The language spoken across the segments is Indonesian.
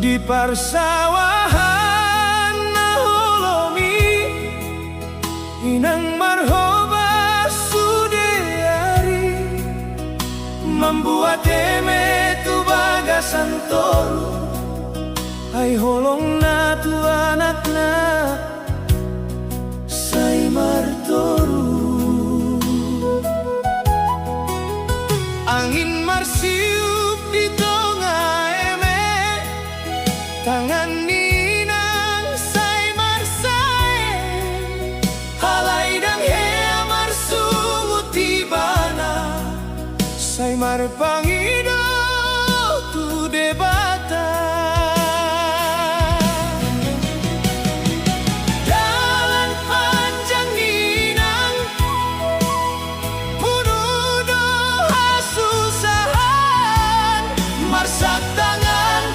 di persawahan naholomi inang marhoba sudeari membuat eme tu bagasan toru ay holong na tu anak na say martoru angin marsiup di tonga eme tangan ninang say marsae halai dang hea marsungut tibana say marpangido tu debata jalan panjang ninang punudo hasusahan marsak tangan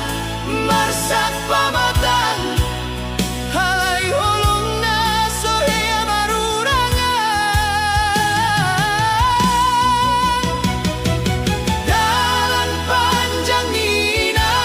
marsak pamatan halai holong na sohea marurangan jalan panjang ninang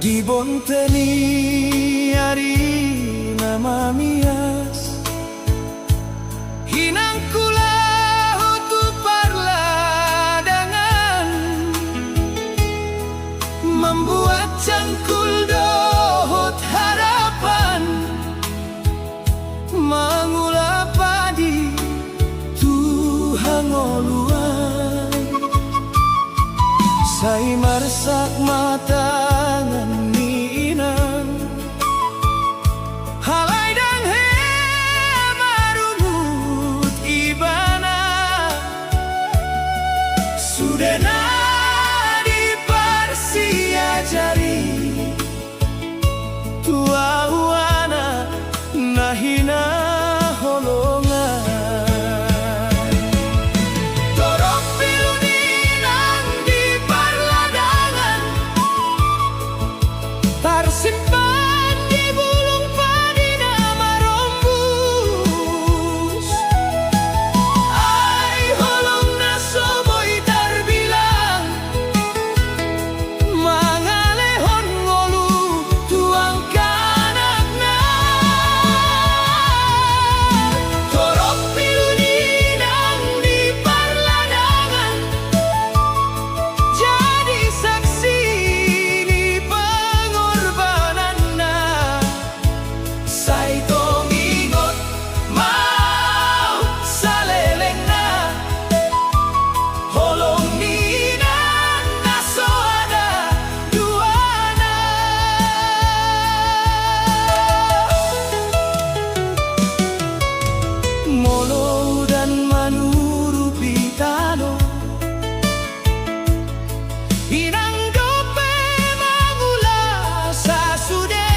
Di bonteni ari nama mias Hinang kula hutu parladangan Membuat cangkul dohot harapan Mangula padi Tuhan oluan Sai marsak matangan niinang Halai dang he marunut ibana Sudena di parsiajari Tua wana nahina holongan Torok piluninang di parladangan Tersimpan di bulung padi nama rombus Ai holong na soboy terbilang Mangalehon ngolu tuang kanakna Torok piluninang di parladangan Jadi saksi di pengorbananna Sai tomingot mau salelengna Holong ninang naso ada duana Molo dan manuru pitano Inang dope mangula sasude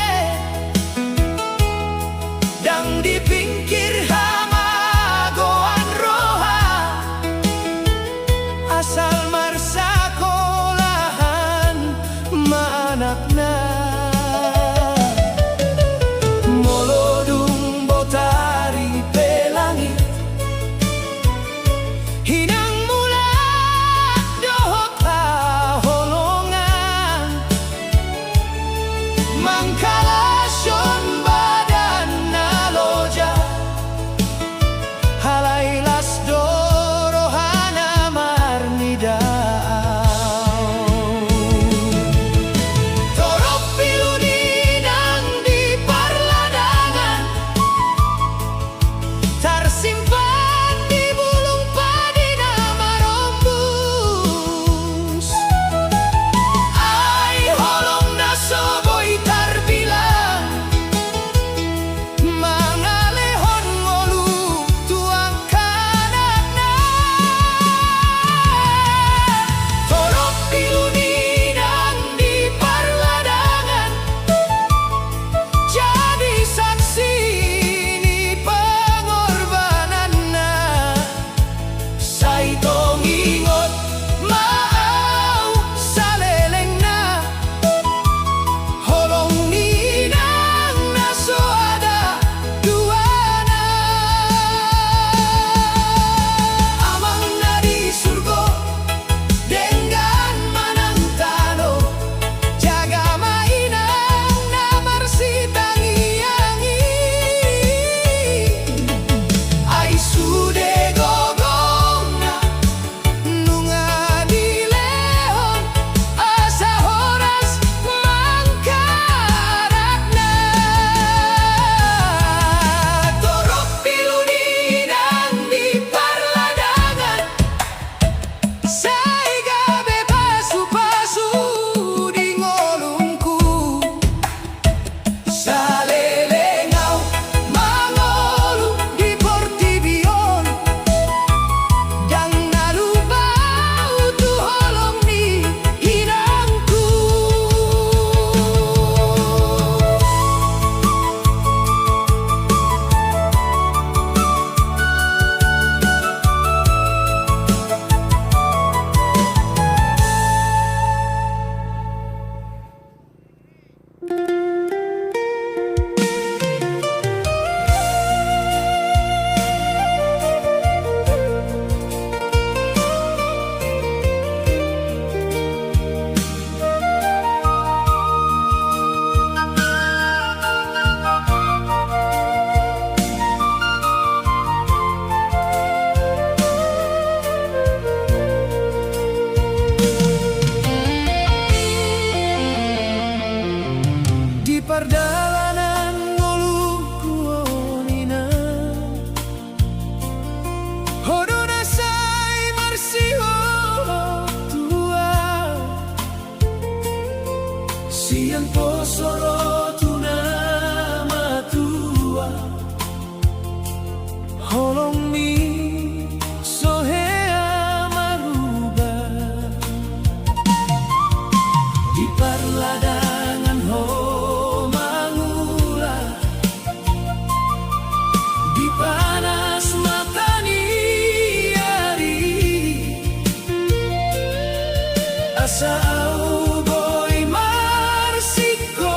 Dang di pinggir hamagoan roha Asal marsakolahan maanakna Molodung botari pelangit Hinang mula dohot holongan Mangkalasyon badan naloja Halailas dorohana marnidao Torok piluninang di parladangan Tersimpan di bulung padi nama rombus Ai holong na soboy terbilang Siang posoro tuna matua holong mi sohea maruba di parladangan ho mangula di panas matani hari asa au boy marsiko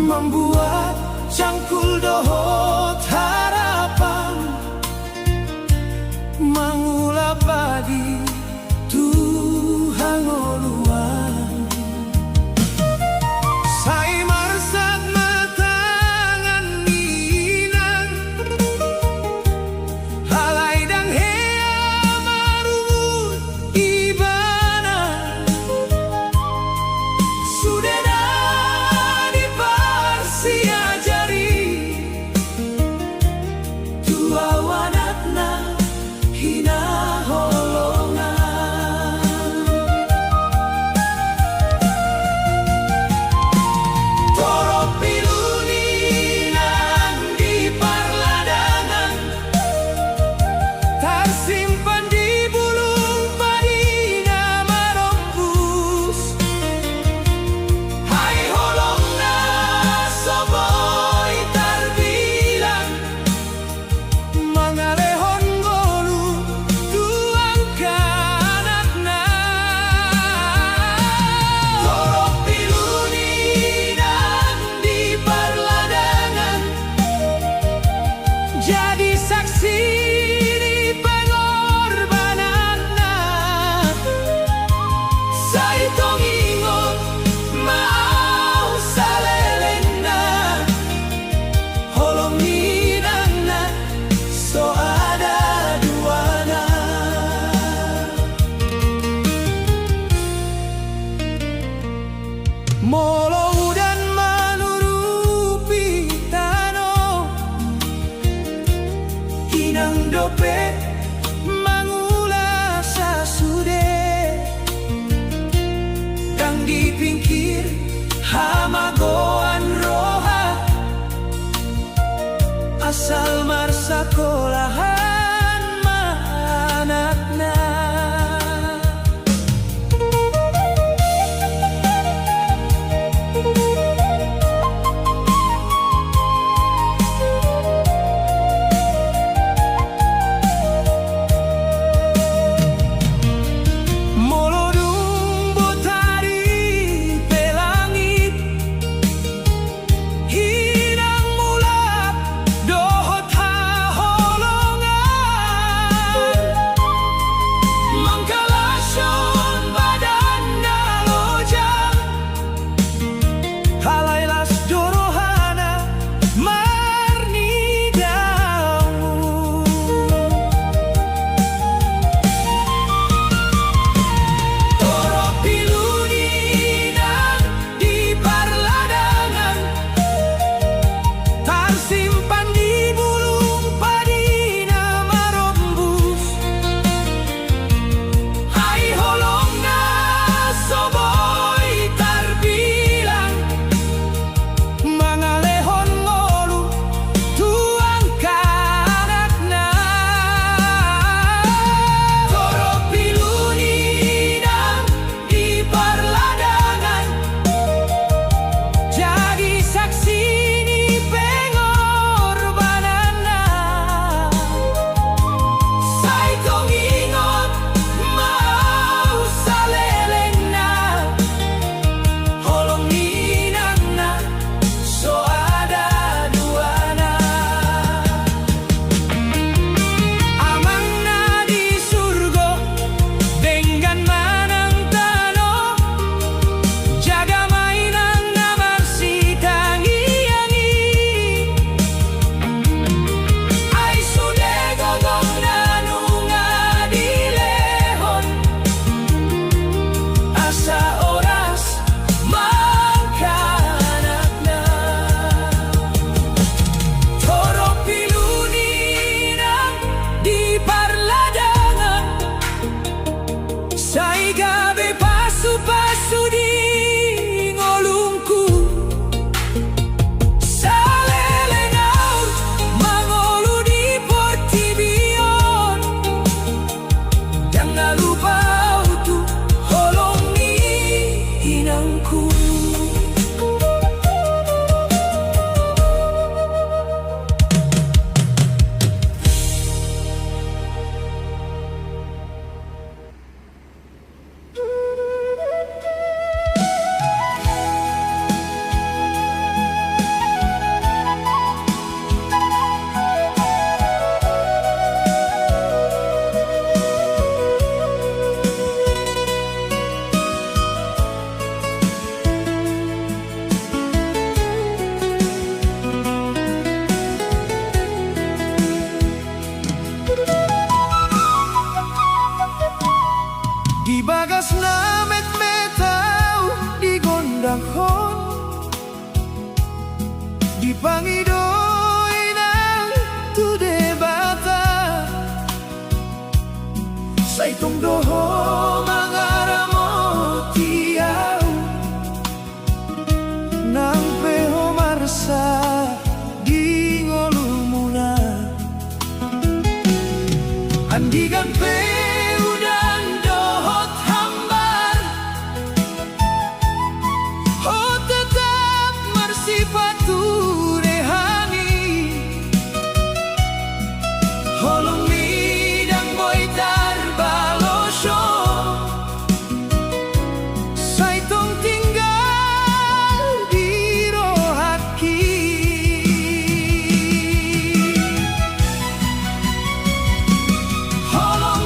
membuat cangkul dohot harapan mangula padi Tuhan oluan sai marsat matangan minang halai dang hea marungut ibana sudah dari parsia jari tua wanatna hina holongan toro piluningan di parladangan tersimpan di bulung padina marompus hai holongna soboy tarbilang mangalehon golu tuang kanatna toro piluningan di parladangan jadi saksi di pengorbananna sai tong ingot mau salelena holong minangna so ada duana molo dan manurupi tano inang dope mangula sasude kang di pinggir hamagoan roha asal marsakolahan manakna molodung botari pelangit hinang mulap dohot haholongan pangidoy ng tudebata sa itong doho mga ramo tiyaw ng peho marasa gingolo muna andigan peho dan dohot hambar o tetap marsipatu rehani holong midang boy tarbalosyo sa itong tinggal di rohaki holong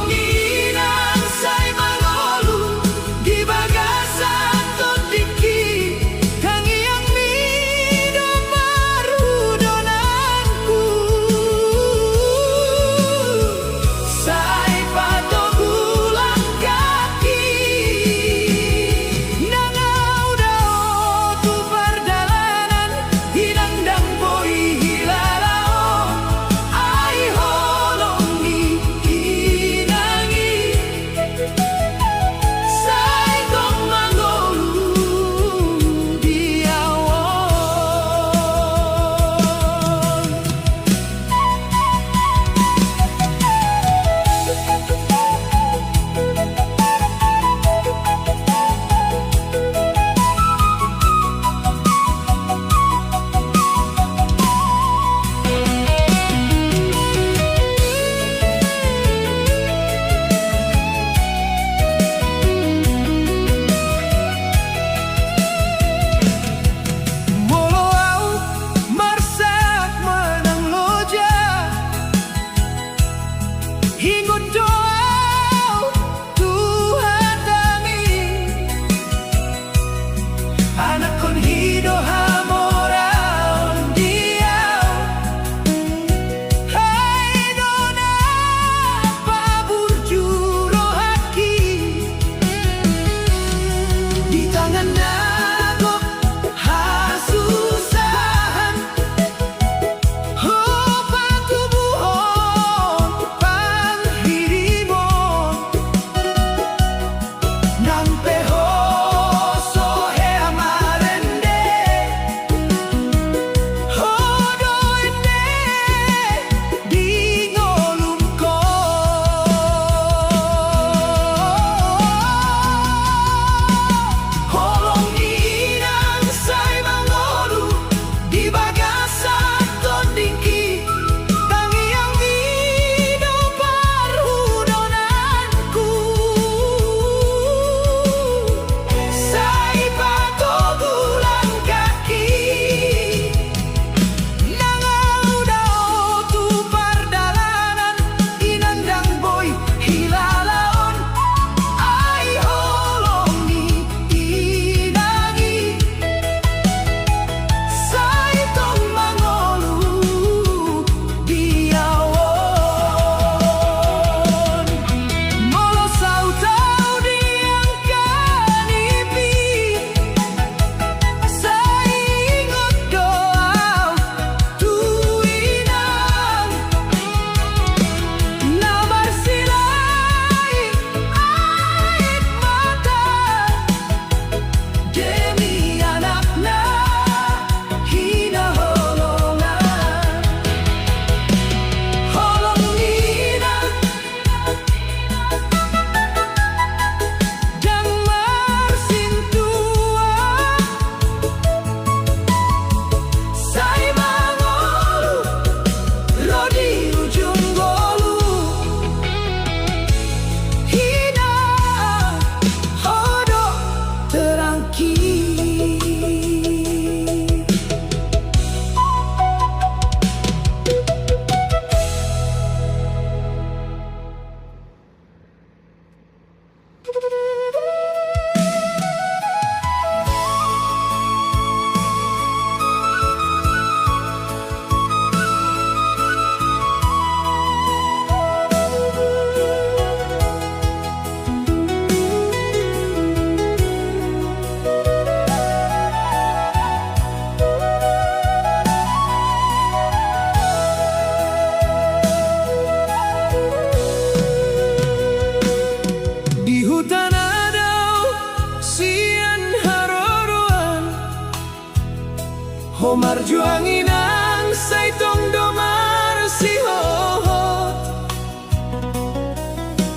Homar juanginang saitong domar si hohot.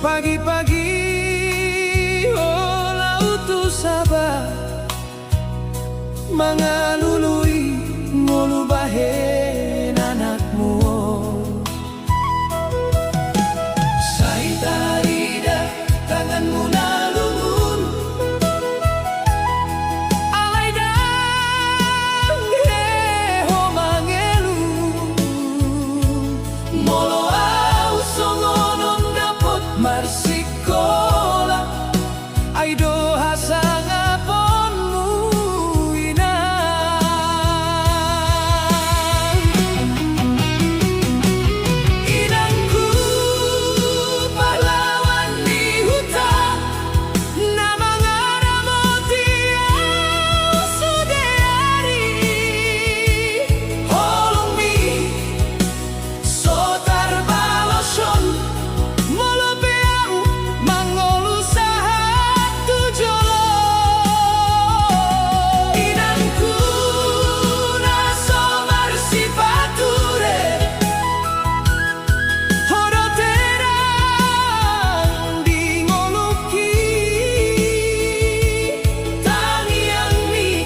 Pagi-pagi lautu sabah mga luluy ngulubahin anakmu. Say tarida tanganmu nalungun alay dang heho mangelu molo au songonon dapot marsikola ay doha sa ngaponmu inang. Inangku pahlawan di hutan na mga ramoti ang sudari. Holong mi sotar balosyon molope ang mangolusahat tujolo. Inangku naso marsipature horoterang di ngoluki tangiang mi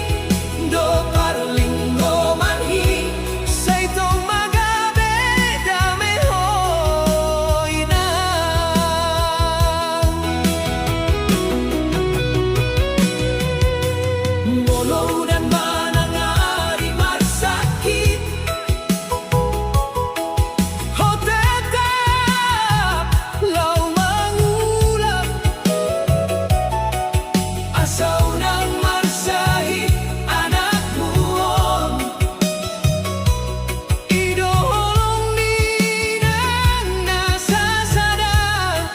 do parlinggo manhi saitong magabe dameho inang. Molo dan manangari marsakit ho tetap lau mangulang asaw nang marsahi anakmu on idoholong ninang nasasadang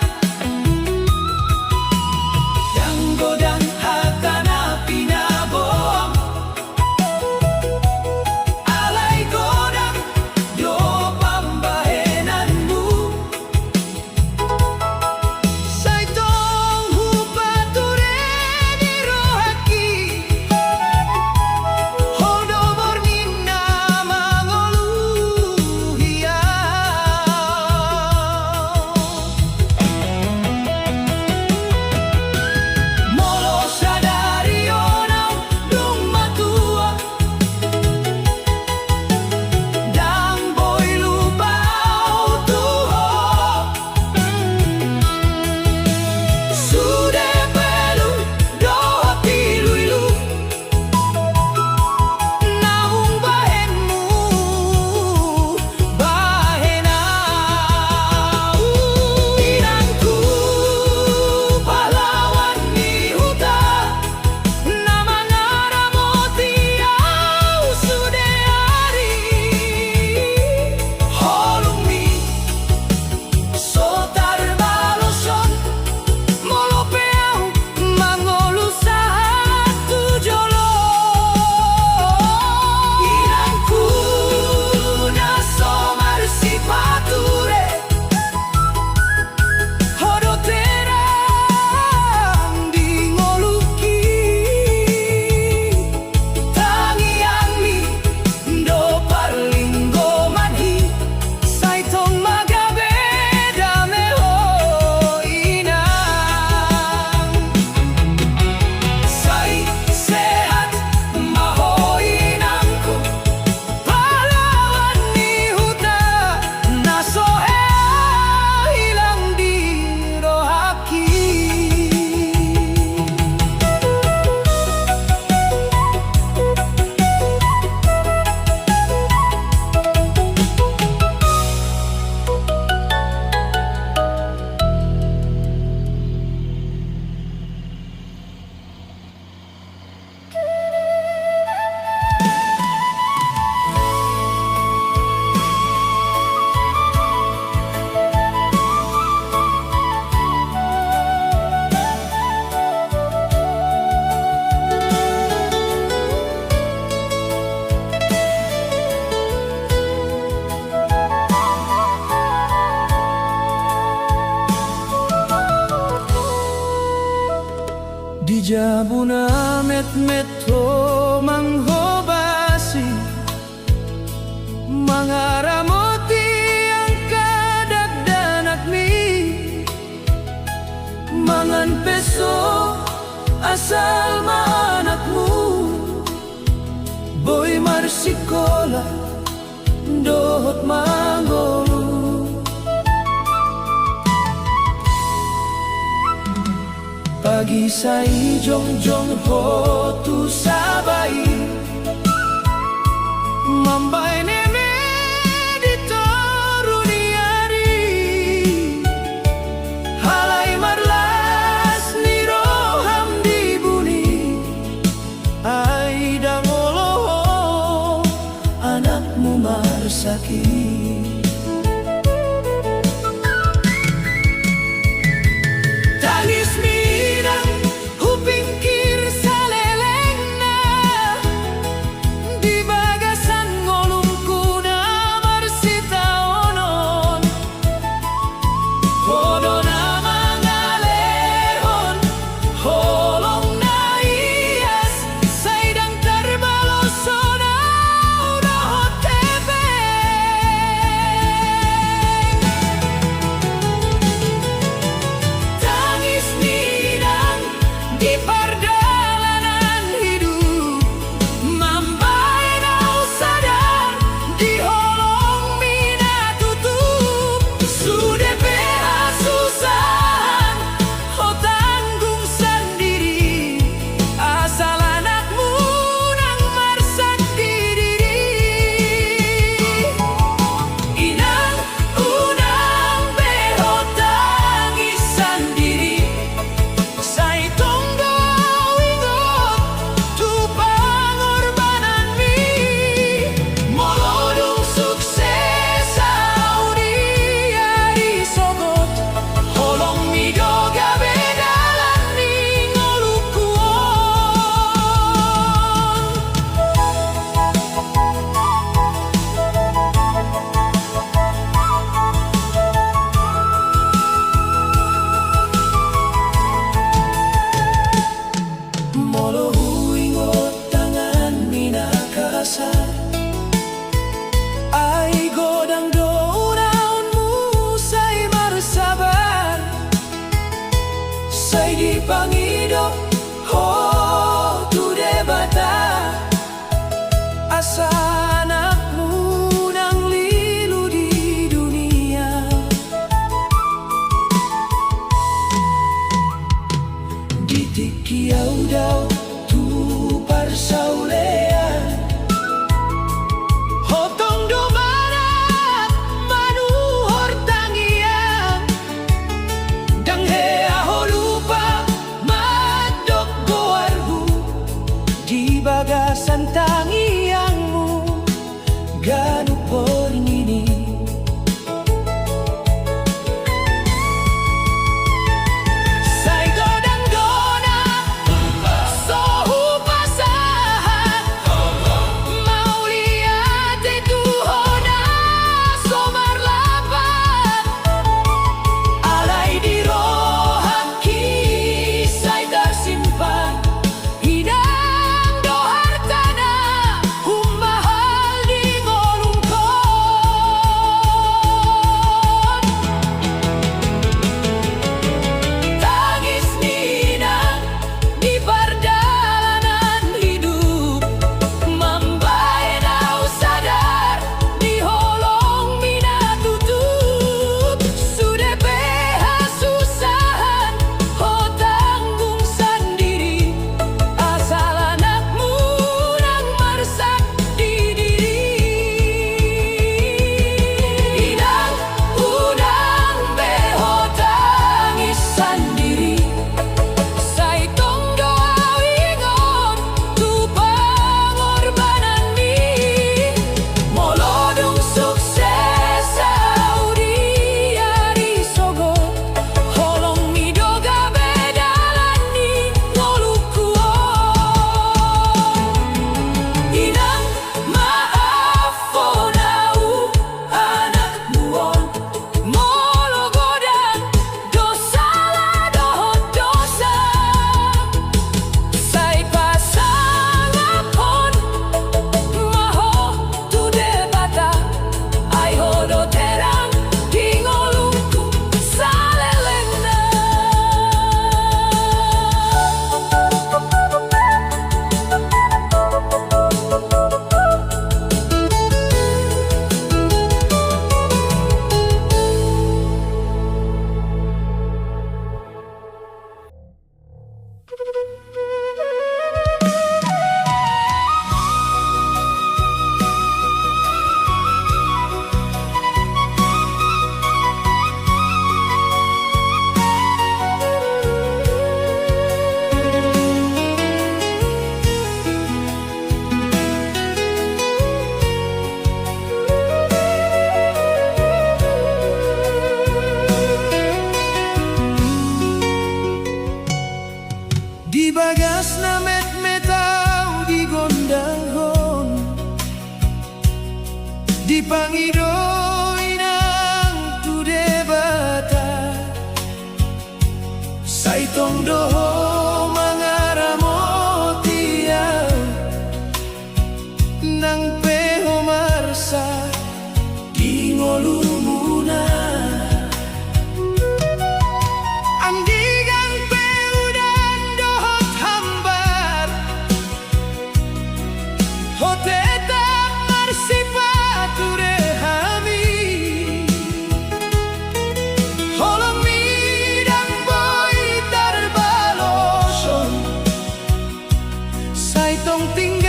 yang godang hatana pinabom alay godang do pambahenanmu saitong hupature di rohaki hodomor nina mangoluhiyaw. Molo sadari onau dung matua dang boy lupau tuho sude pelu dohati luilu naung bahenmu bahenau. Inangku pahlawan di hutan na mga ramoti au sudeari. Holong mi sotar balosyon molope au mangolusahat tujolo. Inangku naso marsipature horoterang di ngoluki tangiang mi do parlinggo manhi saitong magabe dameho inang. Say sehat maho inangku pahlawan di hutan naso hilang di rohaki. Di jabuna met-met ho manghobasi bersikola dohot manggolu. Pagi sai jong-jong ho tu sabai mambai neme di toruniari halai marlas ni roham di buni ai dangolo anakmu marsaki. Ai godang donaunmu say marsabar say dipangidop ho tu debata asa anakmu nang lilu di dunia ditik kiau dau tu parsaulean bagasan tangiangmu pangido inang tu debata saitong doho mangaramoti nang peho marsa di ngolumuna andigang peudan dohot hambar hoteta marsipature hami holomi dan boy tarbaloson saitong tinggal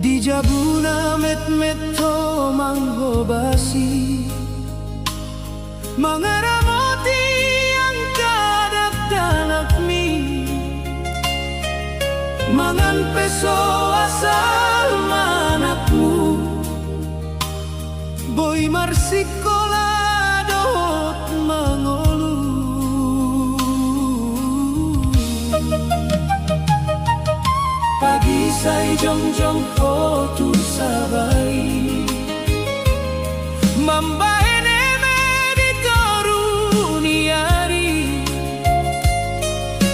Di jabuna met-met to manghobasi Mangaramoti ang kadagdanak mi Mangan peso asal manakmu Boy marsikolado mangolu Pagi say jong-jong ko tu sabay Mambaene me di koruniari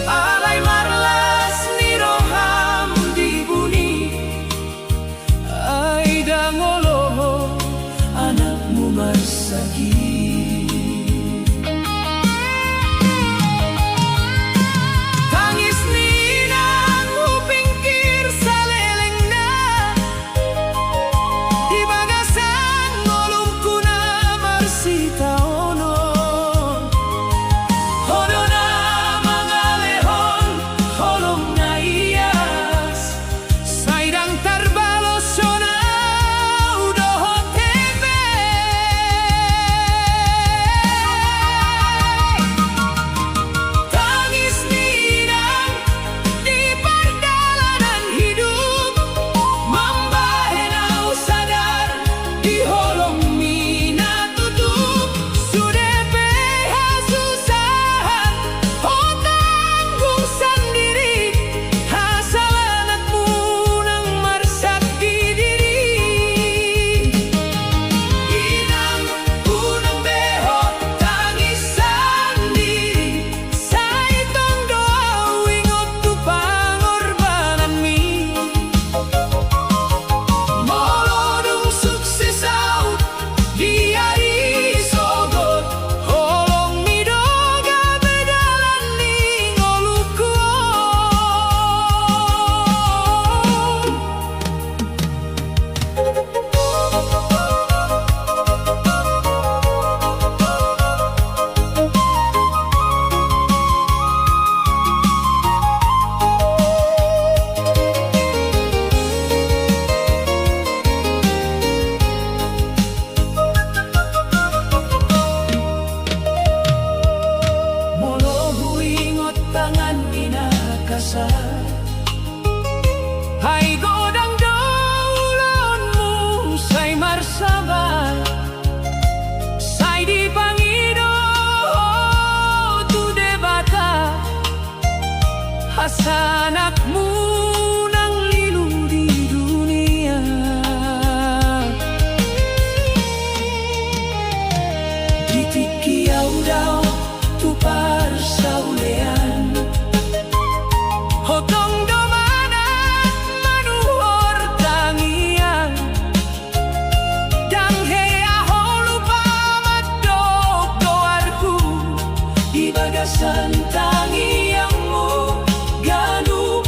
Alay marlas ni roham di buni Ay dangolo anakmu marsagi Tangis ni nang upingkir sa leleng na Di bagasan ngolong ko na marsita ono Hodo na mga lehon, holong na iyas Saydang tarbalo sona udoho tebe Tangis ninang di perjalanan hidup Mambahenau sadar di holong mina tutup Sudah susah oh tanggung sendiri Asal anakmu nang marsaki diri Inang unang beho tangis sendiri Saitong doa ingot tu pangorbanan mi Molodong sukses out di hari sogot Holong midoga bedalan ni ngoluku Molo ingot tangan minakasar Hai godang daulonmu say marsabay Say di pangido tu debata Hasanakmu nang lilung di dunia Ditikiau daw tu parsaulean Hotong domana manuhor tangian Dang hea holupa madog doarku Di bagasan tangiangmu ganu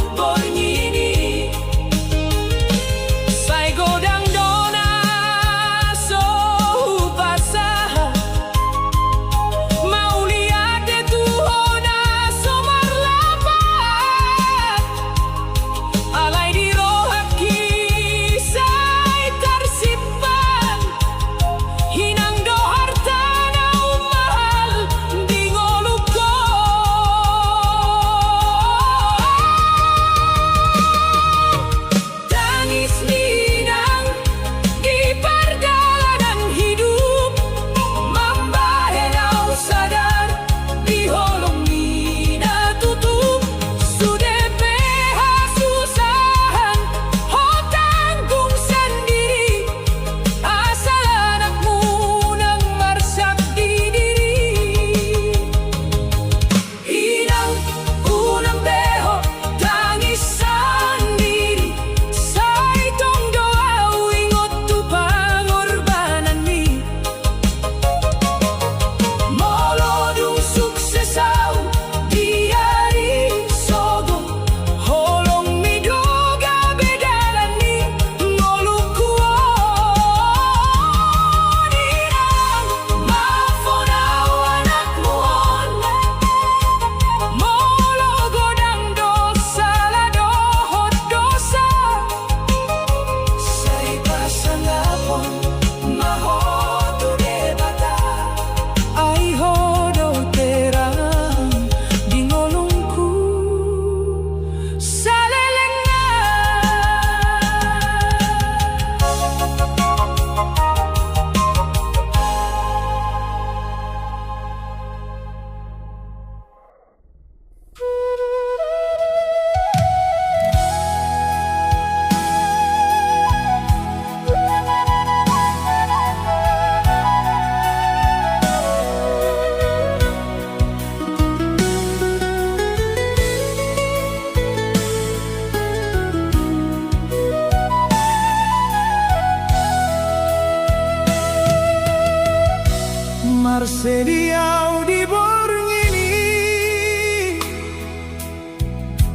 Marsediau di borngini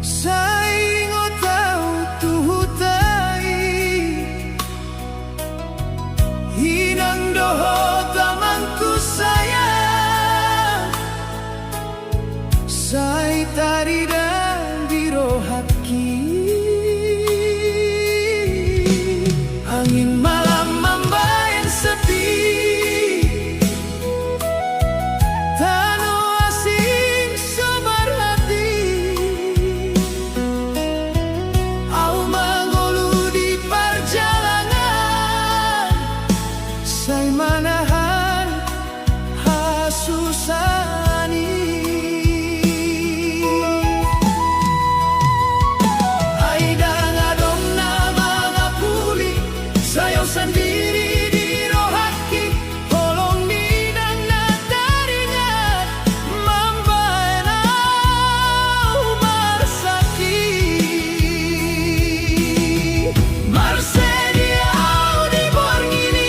saingo tau tuhutai hinang doho tamanku sayang sai tari dan birohaki angin malam membayang sepi say manahan hasusani ay dangadong na mga puli sayaw sendiri di rohaki holong ninang nataringan mambaenau marsaki Marsediau di borngini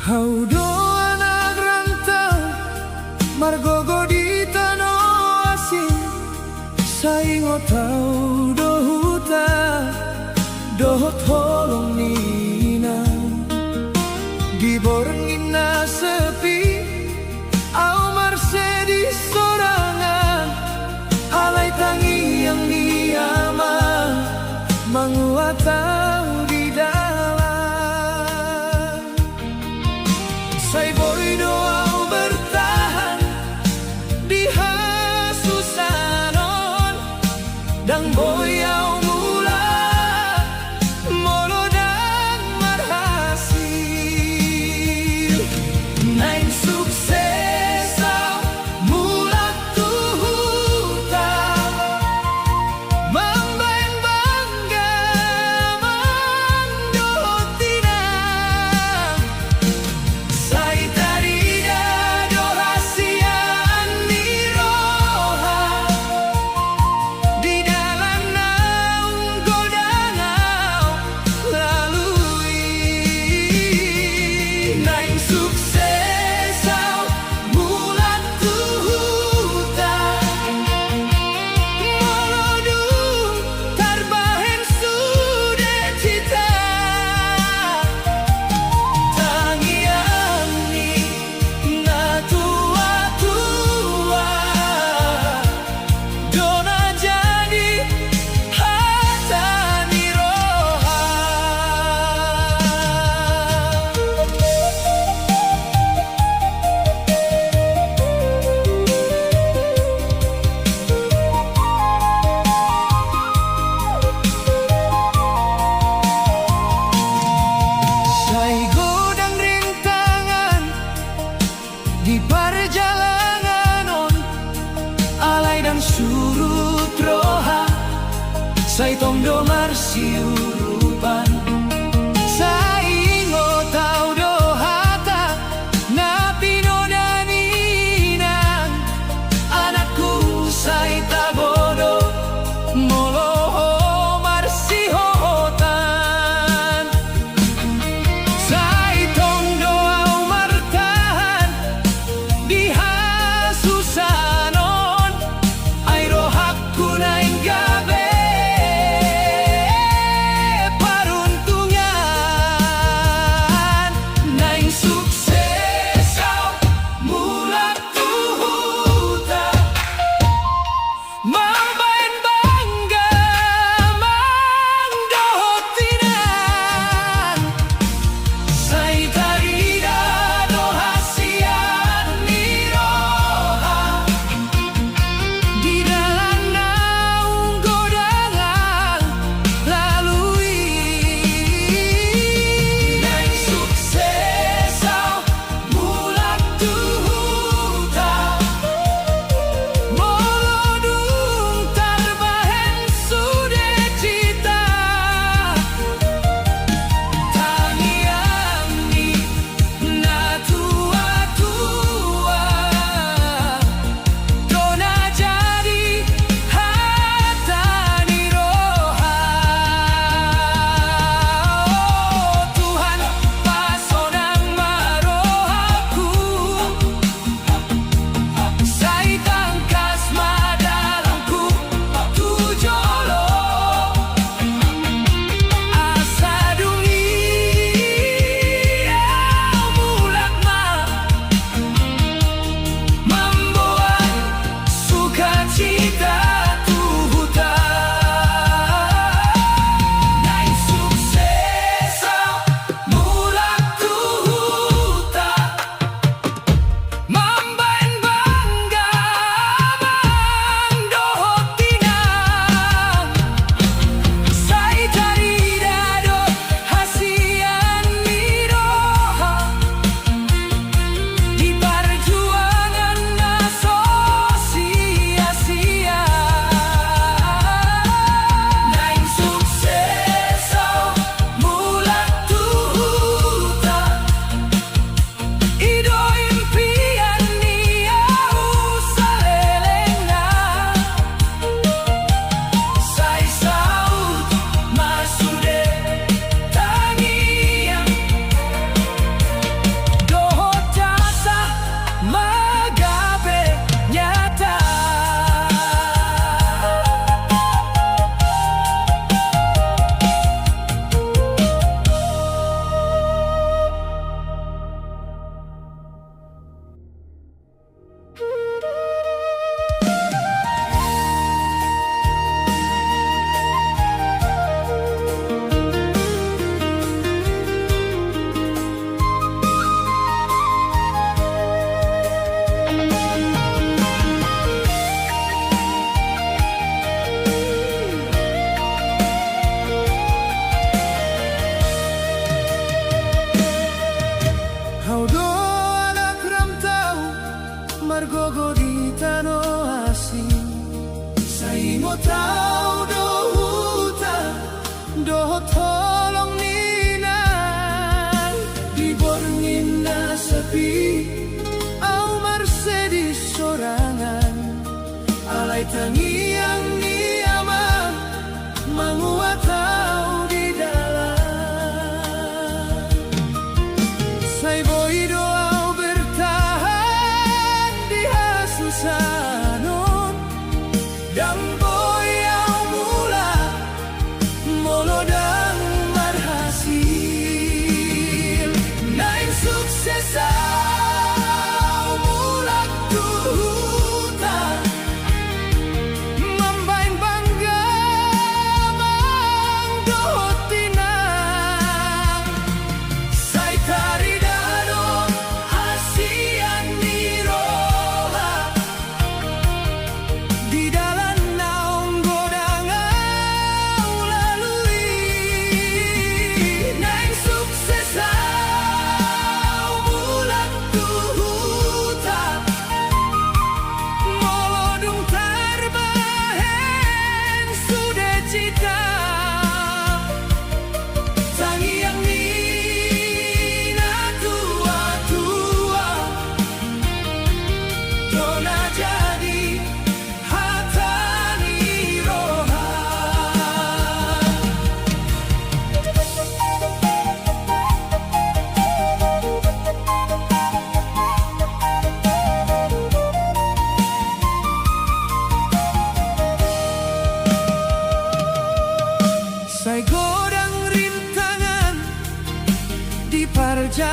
Hau do anak rantau margogo di tanah asing saingo tau do huta dohot holong nina di borengina sepi au marsedi sorangan alai tangi yang niama menguatau di dalam sai boy doa bertahan di hasusanon dan boy au mula molodang marhasil nain sukses au mula tuhuta mambain bangga mandotina sai tarida do hasian niroha di dalam naung godanau lalui nain sukses au bulan tuhuta molodu tarbahen sude cita tangian ni na tua-tua dona jadi hata niroha. Sai godang rintangan di perjalanan on alai dan surut roha sai tongdo marsiurupan sai ingo tau do hata na pinodaninang anakku sai tagodo moloho marsihotan sai tongdo au martahan di hasusanon ai rohakku naing gabe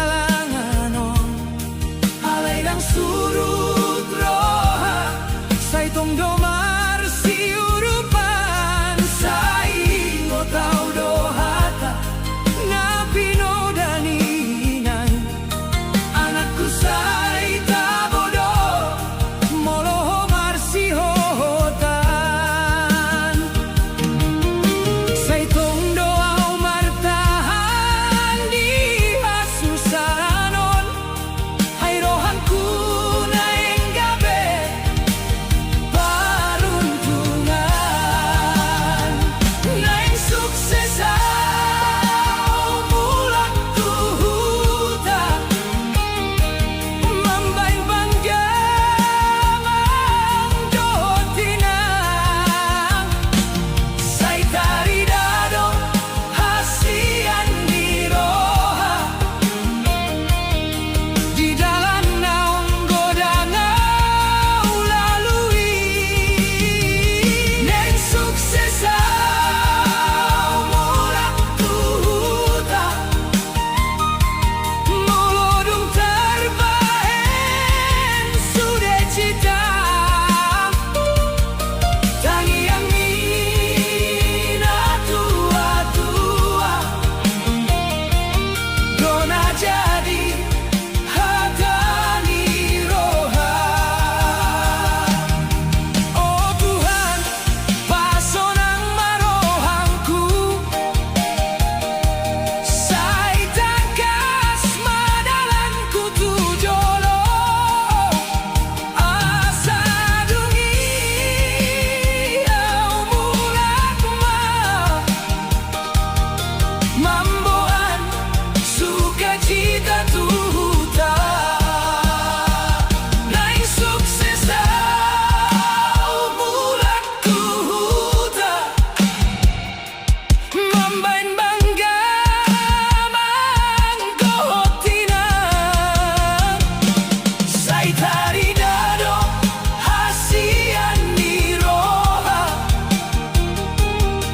halanganon alay dang surut roha say tongdo marsi urupan say ngotau dohata nga pinodaninan anakku say tabodo moloho marsi hohotan say tongdo au martahan di hasusanon hay rohanku na enggabe paruntungan naing suksesa mulak tuhuta mambain bangga mangdotinang say taridado hasian di roha di dalam naung godangau lalui neng suksesa mulak tuhuta mulodung terbahen sudah cita tangi yang mina tua-tua dona jadi hatani roha oh Tuhan pasonang marohangku say tangkas madalanku tujolo asa dungi au mulak mamboan sukacita tuhuta naing suksesa mulak tuhuta mambain bangga manggotinang say taridado hasian di roha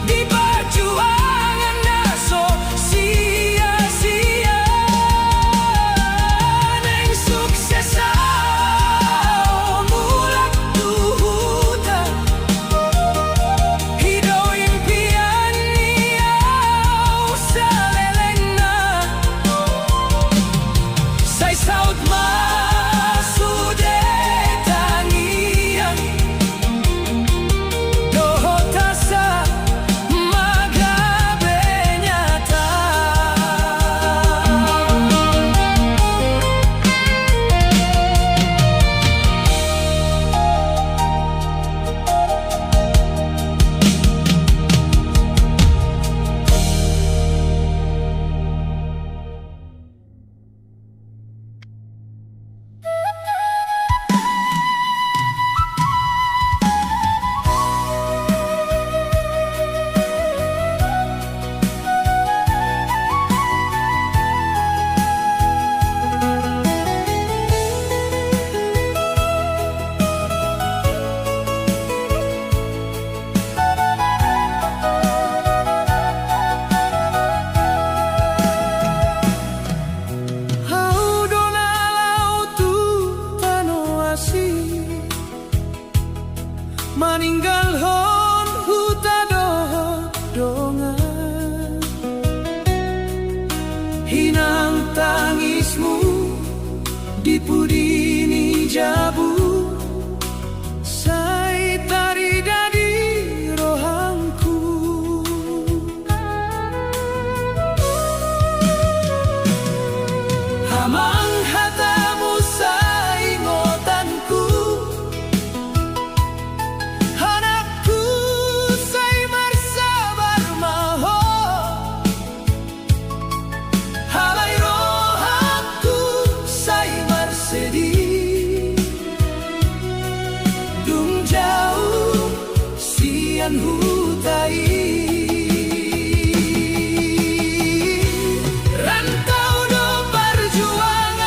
di perjuangan naso sia-sia neng suksesa mulak tuhuta hido impian niau salelena say saut masude tangian dohotasa magabe nyata Hau dona lautu tanoasi maninggal hon huta dongan hinang tangismu di pudini jabu say tarida di rohangku hamang hatamu say ngotanku anakku say marsabar maho halay rohangku say marsedi dung jauh sian hutai rantau do perjuangan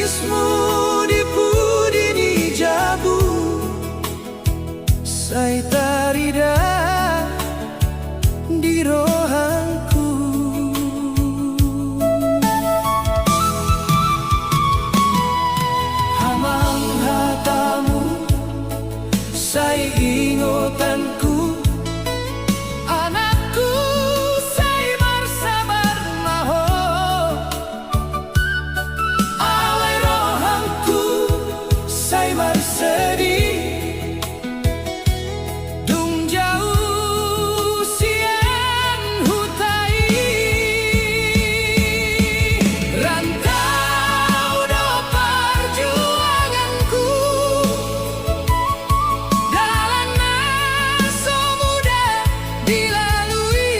tangismu di pudi di jabu, sai tarida di rohanku. Hamang hatamu, sai ingotanku. Anakku, sai marsabar maho. Alai rohanku, sai marsedih. Dung jauh siang hutai. Rantau do perjuanganku. Dalan so mudah dilalui.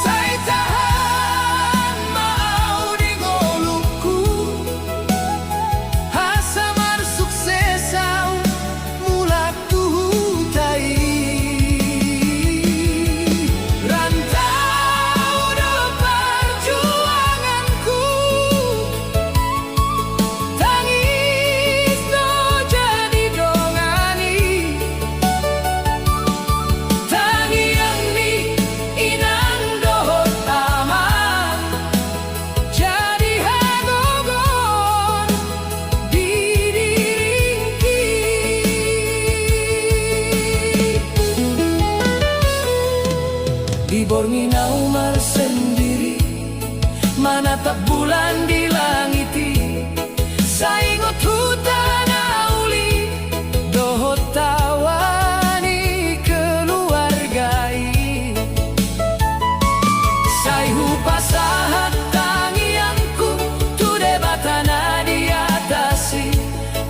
Sai tahan mau di golukku. Hasa mar suksesau mulak tuhutai. Rantau do perjuanganku. Tangis do jadi dongani. Tangian ni inang dohot aman. Jadi hagogon di diringki. Di Borneo mar sendiri, menatap bulan di langiti. Saingot hutan auli, dohot tawani keluargai. Sai hupasahat tangianku, tu debatana di atasi.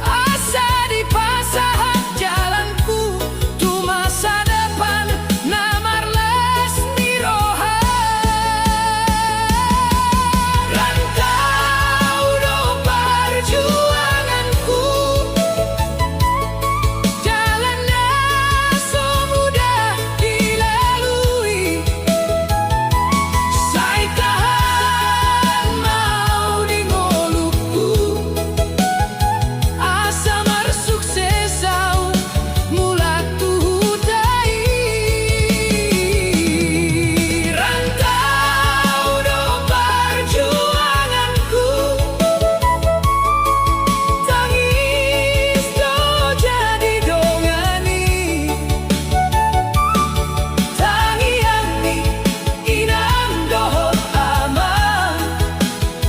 Asa di pasahat jalanku, tu masa depan namarles di rohan. Rantau do perjuanganku. Jalannya so mudah dilalui. Sai tahan mau di ngolukku. Asa mar suksesau mulak tuhutai. Rantau do perjuanganku. Tangis do jadi dongani. Tangian ni inang dohot aman.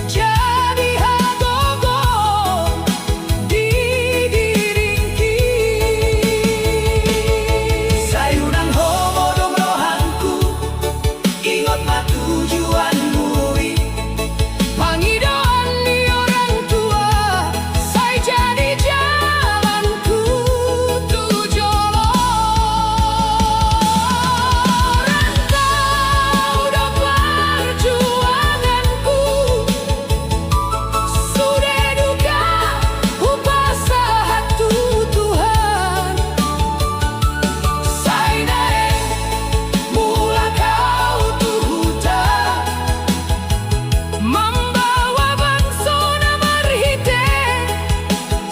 Jadi hagogon di diringki. Sayunang homo dong rohanku. Ingot ma tujuanmu. Pangidoan di orang tua. Sai jadi jalanku tujolo. Rantau do perjuanganku. Sudah duka upasahat Tuhan. Sai naik mula kau tuhutan. Membawa bangsa namarhite.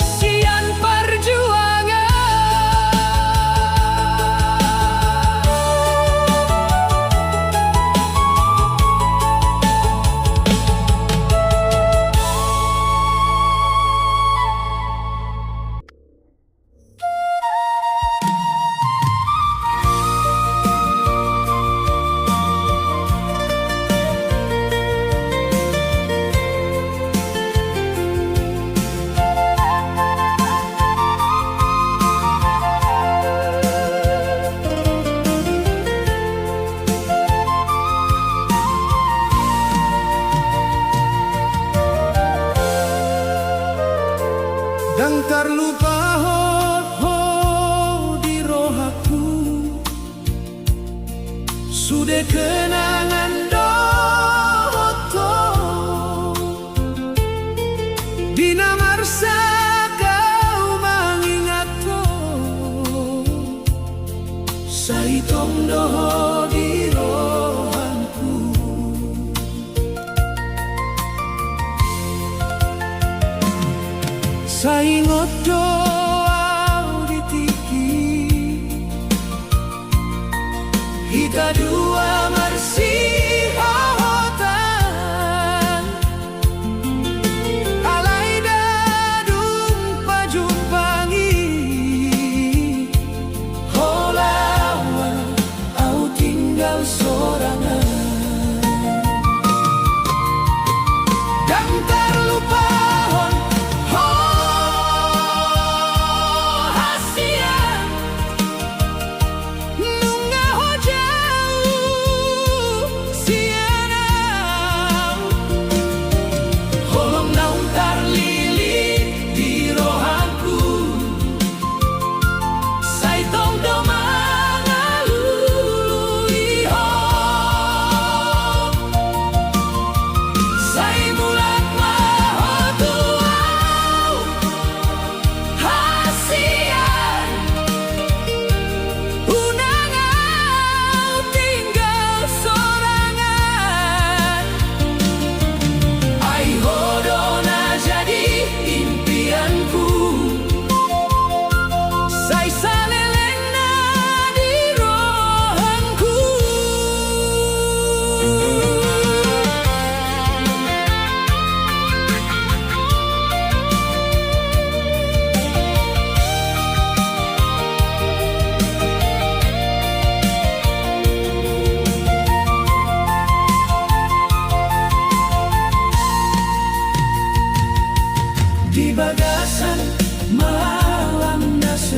Sian perjuangan. Dan terlupa ho di rohaku. Sudah kenangan doto. Dina marsa kau mengingatku. Sai tong doho di rohanku.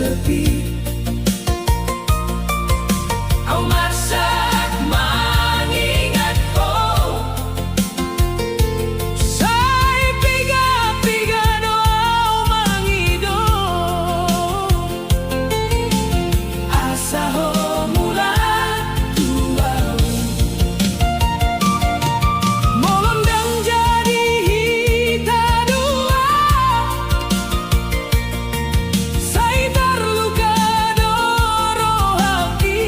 terbit. Au masak mengingat kau, sai piga-piga doa mengido, asa ho mula tuau, molondang jadi hita dua, sai terluka doro hati,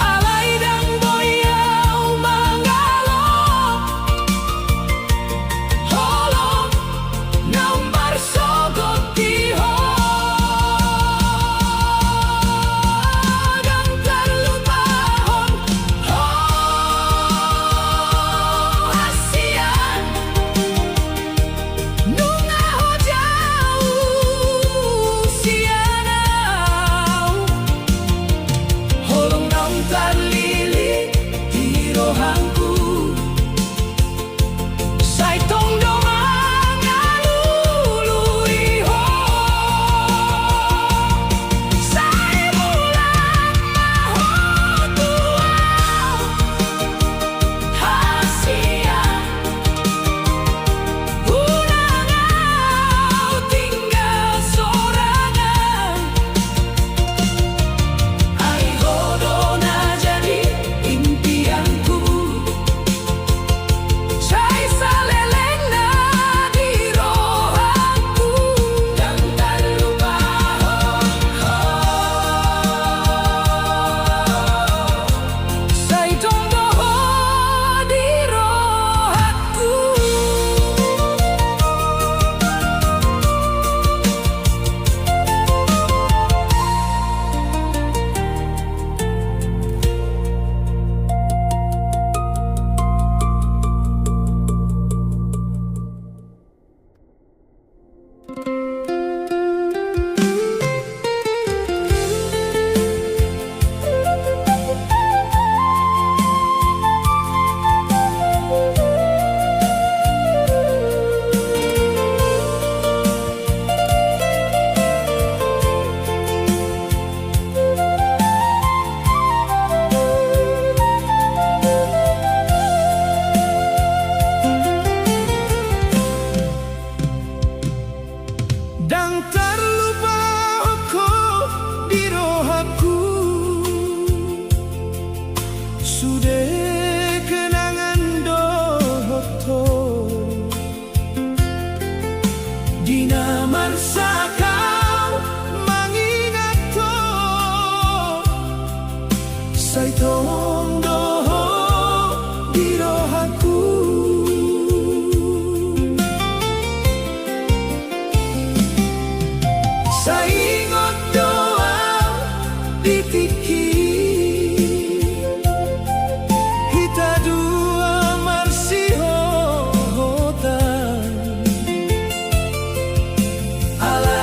alai dang boyau mangalok, holong nambar sogot tiho, dang terlupa hon ho asian, nunga ho jauh sianau, holong nang terlilit di rohangku, sai tong doang ngalului ho, sai bulan maho tuau, hasian, unangau tinggal sorangan, ai hodona jadi impianku, sai salelengna di rohangku, dan tak lupa sai tonggo di rohangku. Dan terlupa aku di rohaku, sudah kenangan dohoto, dina marsa kau mengingat to, sai tong doho di rohaku. Saingot doa ditiki, hita dua marsiho hotan, ala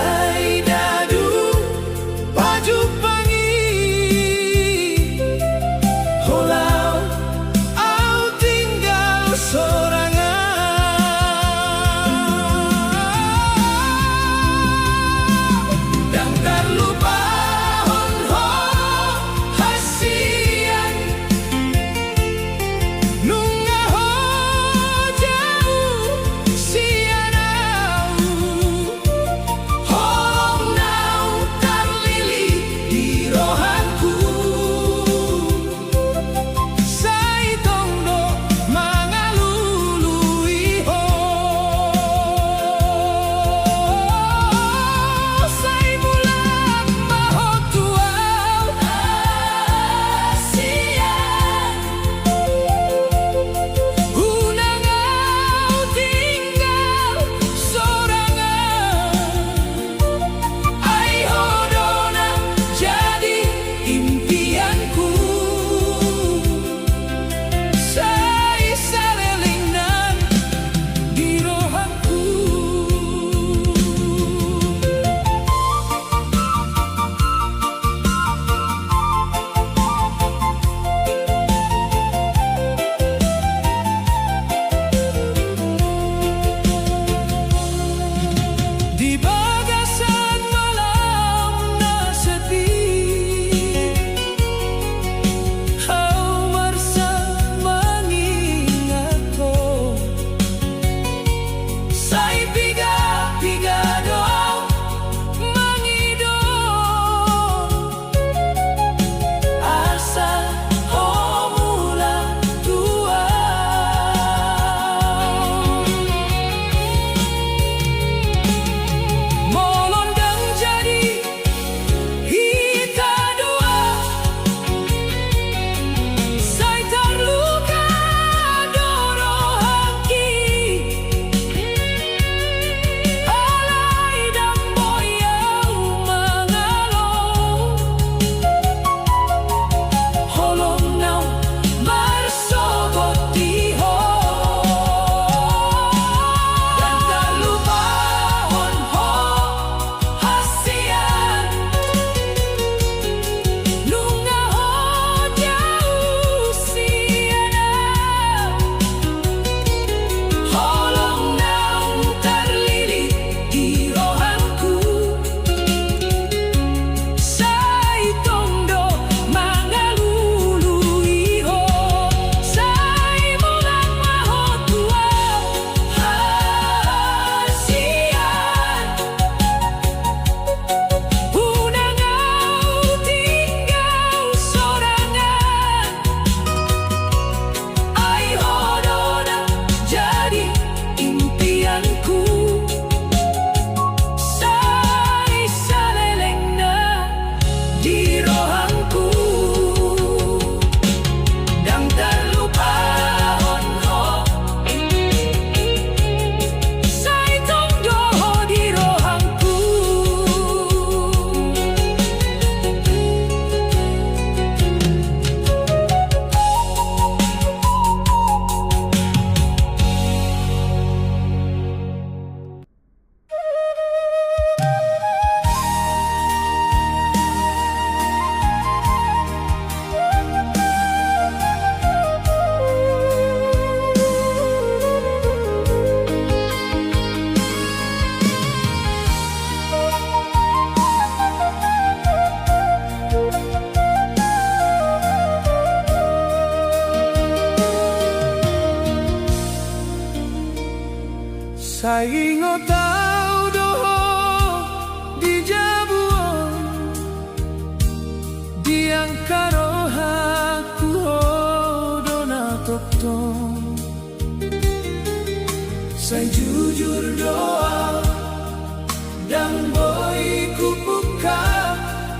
Tuhan boy kupuka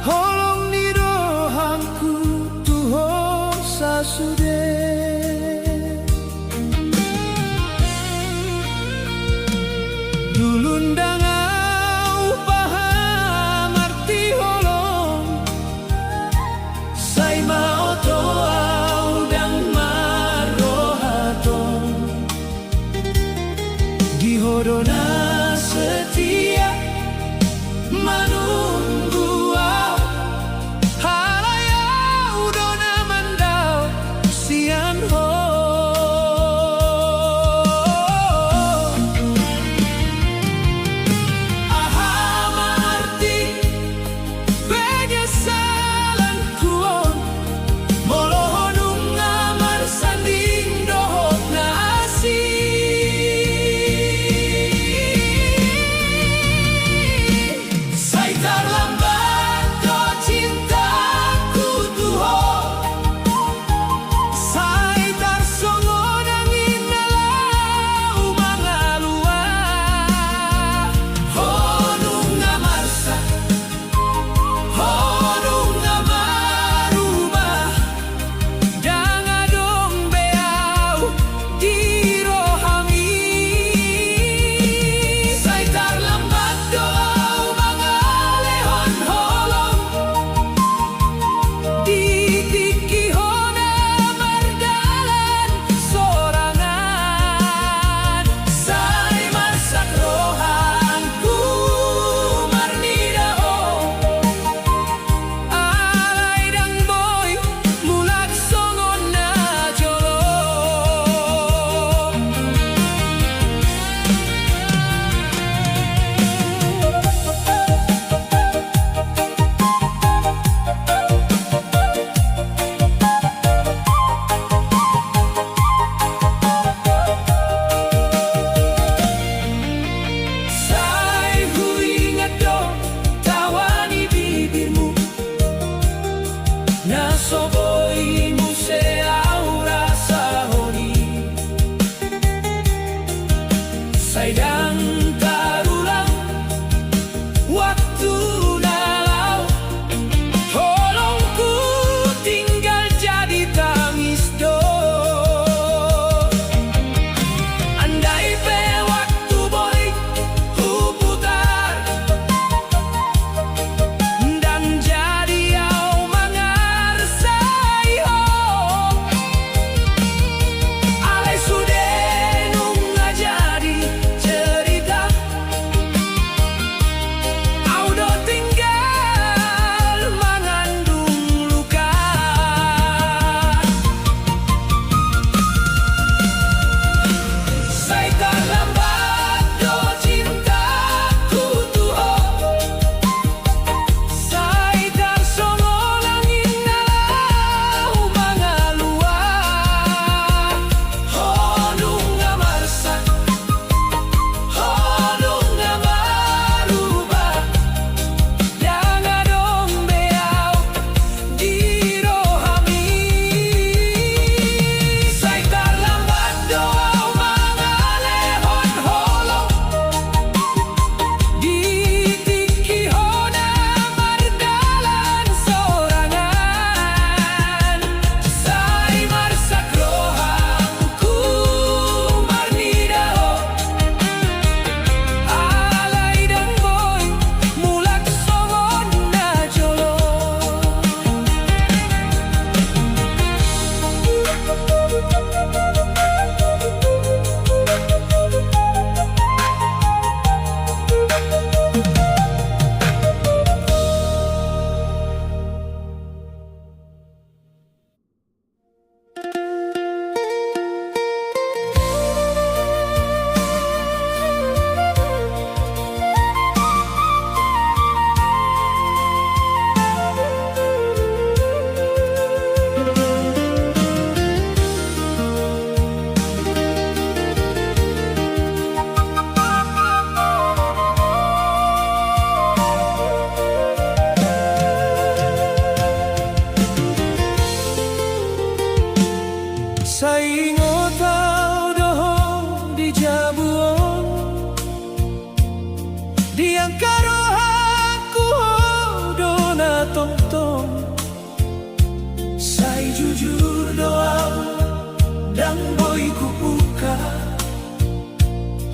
holong ni rohangku tuho sasude. Dulundang au paham arti holong sai mau to au dang marohatong dihodona setia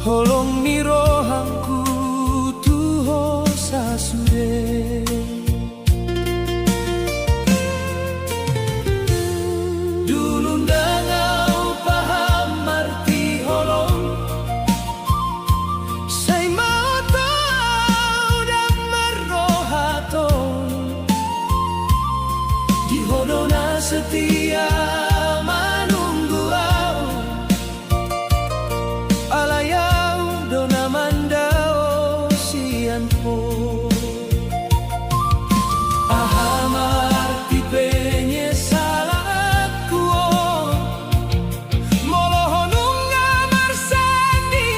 Holong ni rohangku tuho sasure. Dulu ngau paham arti holong, say mau tau dan merrohaton. Di hodona setia manunggu au, alayau dona mandao sianpo. Paham arti penyesalanku, molohon unga marsani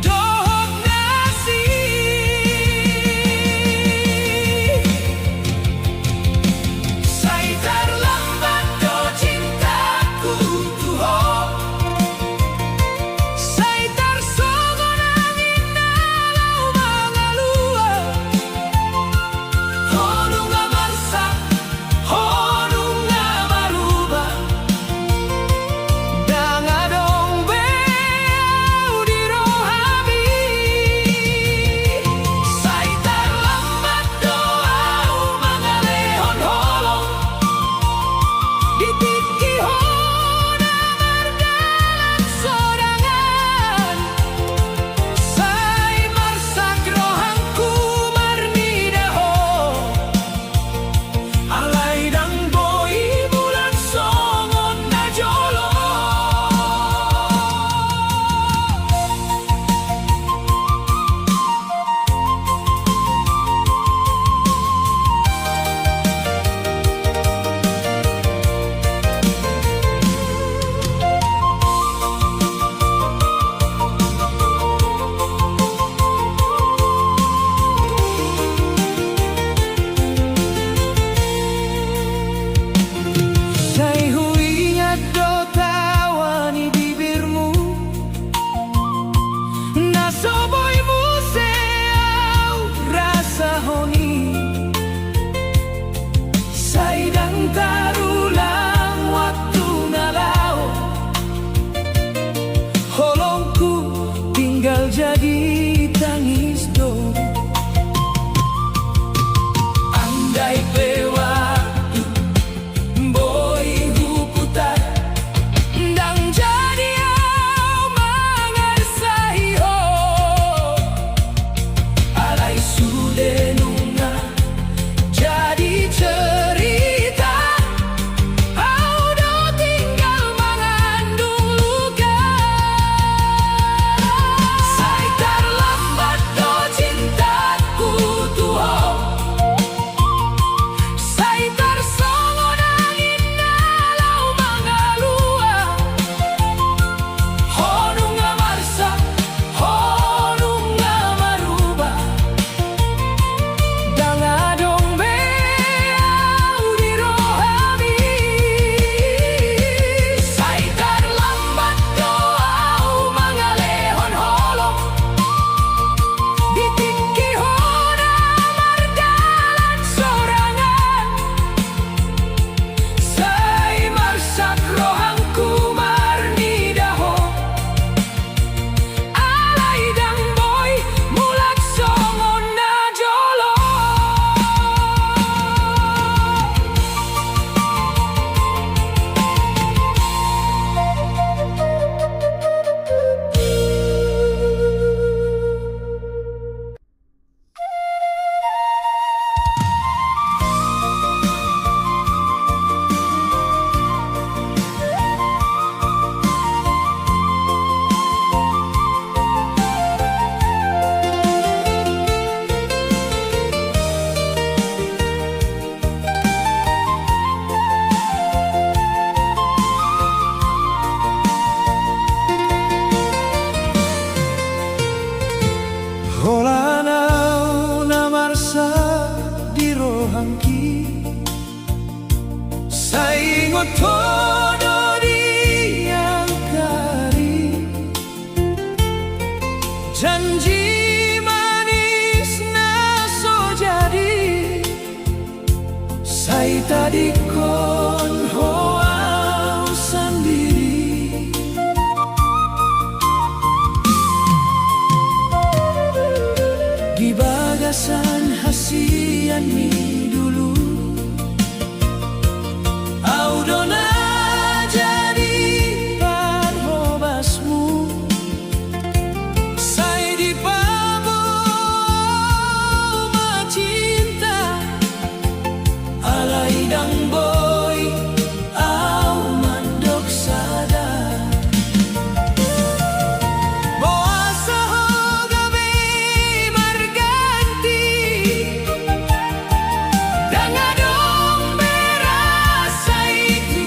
dohok nasi. Say terlambat do cintaku tuho, say tersongon angin dalau mengalua. di bagasan hasian mi dulu. Audona jadi parhobasmu, saya di pabo macinta, alai dang boy au mandok sada. Boasa hoga be marganti, dangadong berasa itu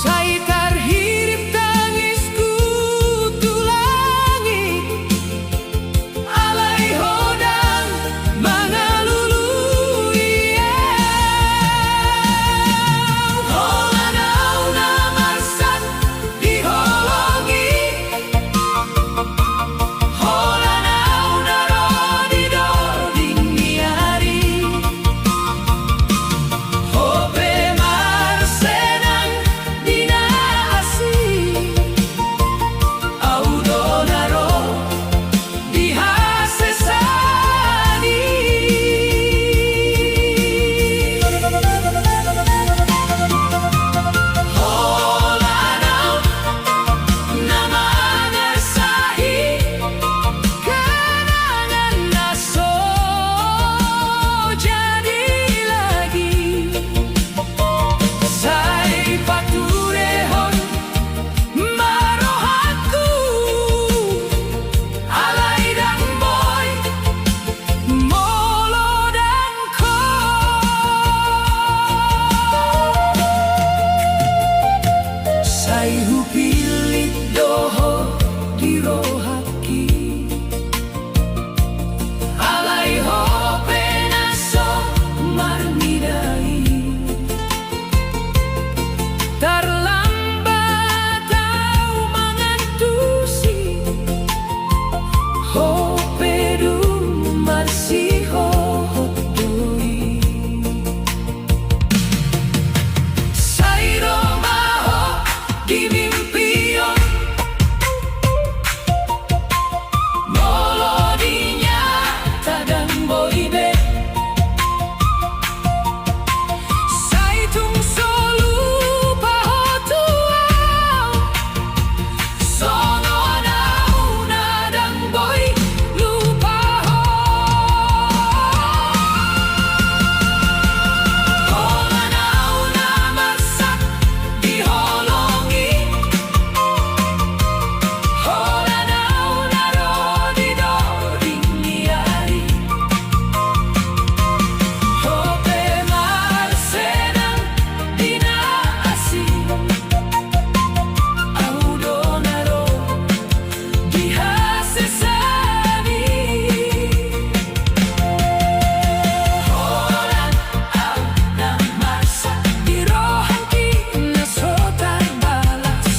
saya terhirip tangisku tulangi, alai hodang mangalului holanau na marsan diholongi, holanau na rodi doding niari, hope marsenang dinaasi, audonaro dihasesani. Holanau nama ngersahi, kenangan naso jadi lagi. Saya paturehon marohaku, alai dang boy molo dang ko. Saya hupilit doho di rohaki, alai hope naso marmidai. Terlambat au mangantusi, hope dum marsi hohotoi. Sai romaho di mimpion, molo dinya tadang boibe. Sai tung solu pahotuau, sono anau nadang boy lupa ho. Holanau na marsak diholongi, holanau na rodi doding niari, hope marsenang dinaasi, audonaro dihasesani. Holanau na marsak dirohaki naso terbalas.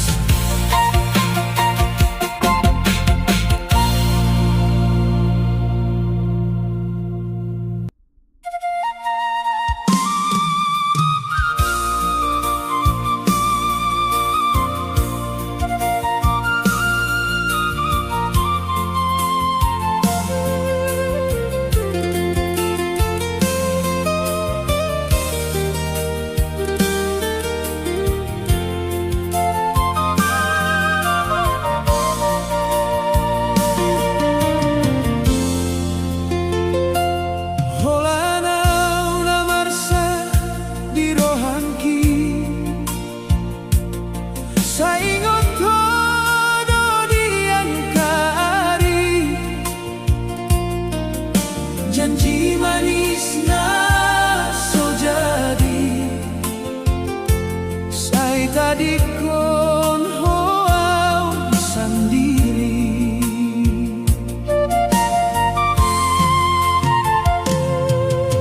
Holanau na marsak di rohanki, saingon todo diangkari, janji manis na so jadi. Saya tadi kon hoau sendiri,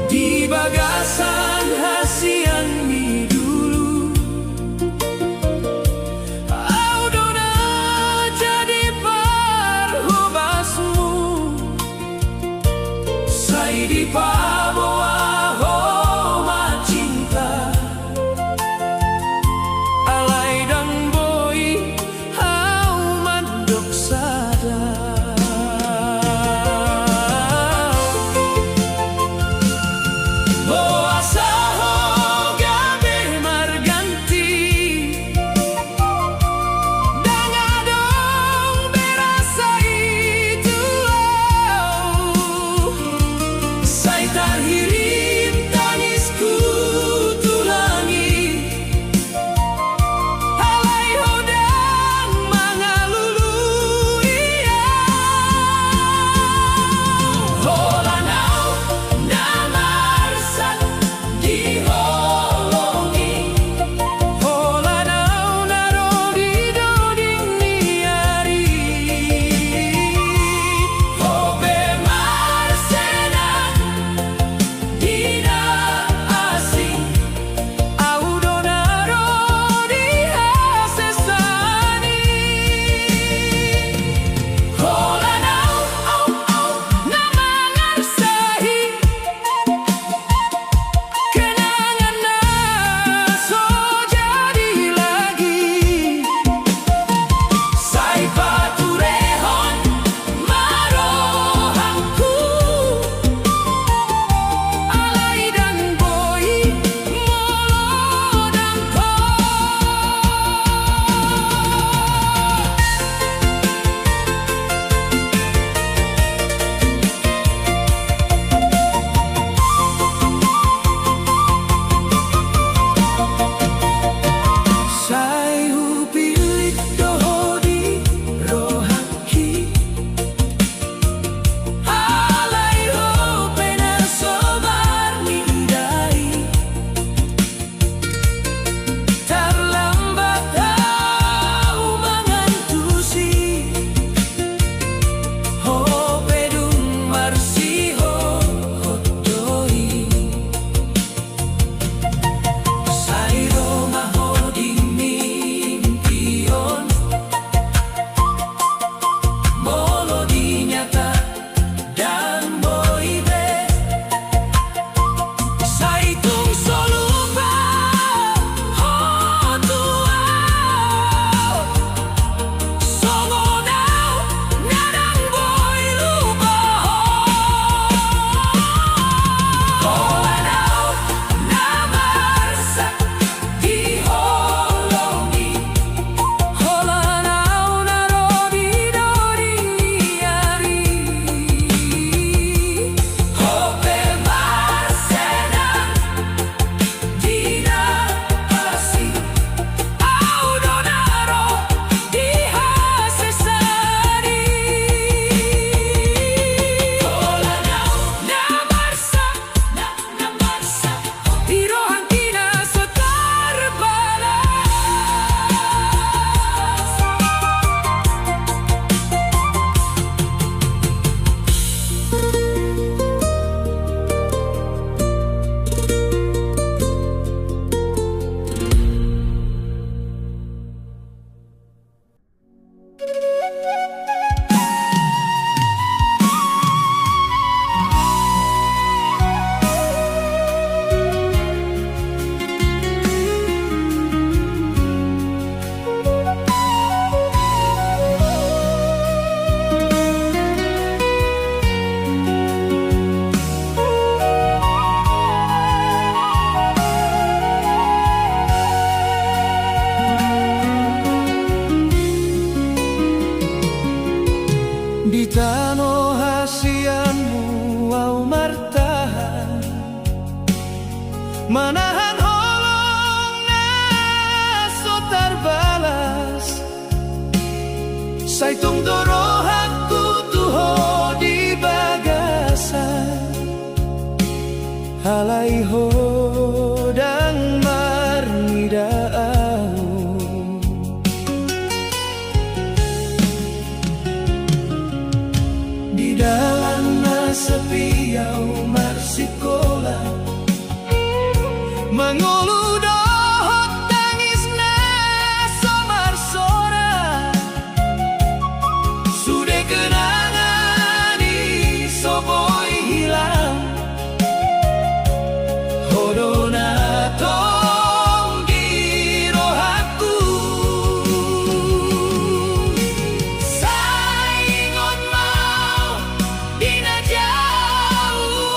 di bagasan hasian mi dulu. Audona jadi parhobasmu, saya di pabo aho macinta, alai dang boy au mandok sada. hasianmu au martahan manahan holongna so tarbalas saitung dorohaku tuho di bagasan halai hodang marnidaau di dalam sepi au marsikola mengulu dohot tangisna somar sora sude kenangan di soboi hilang hodona tong di rohaku saingon mau dina jauh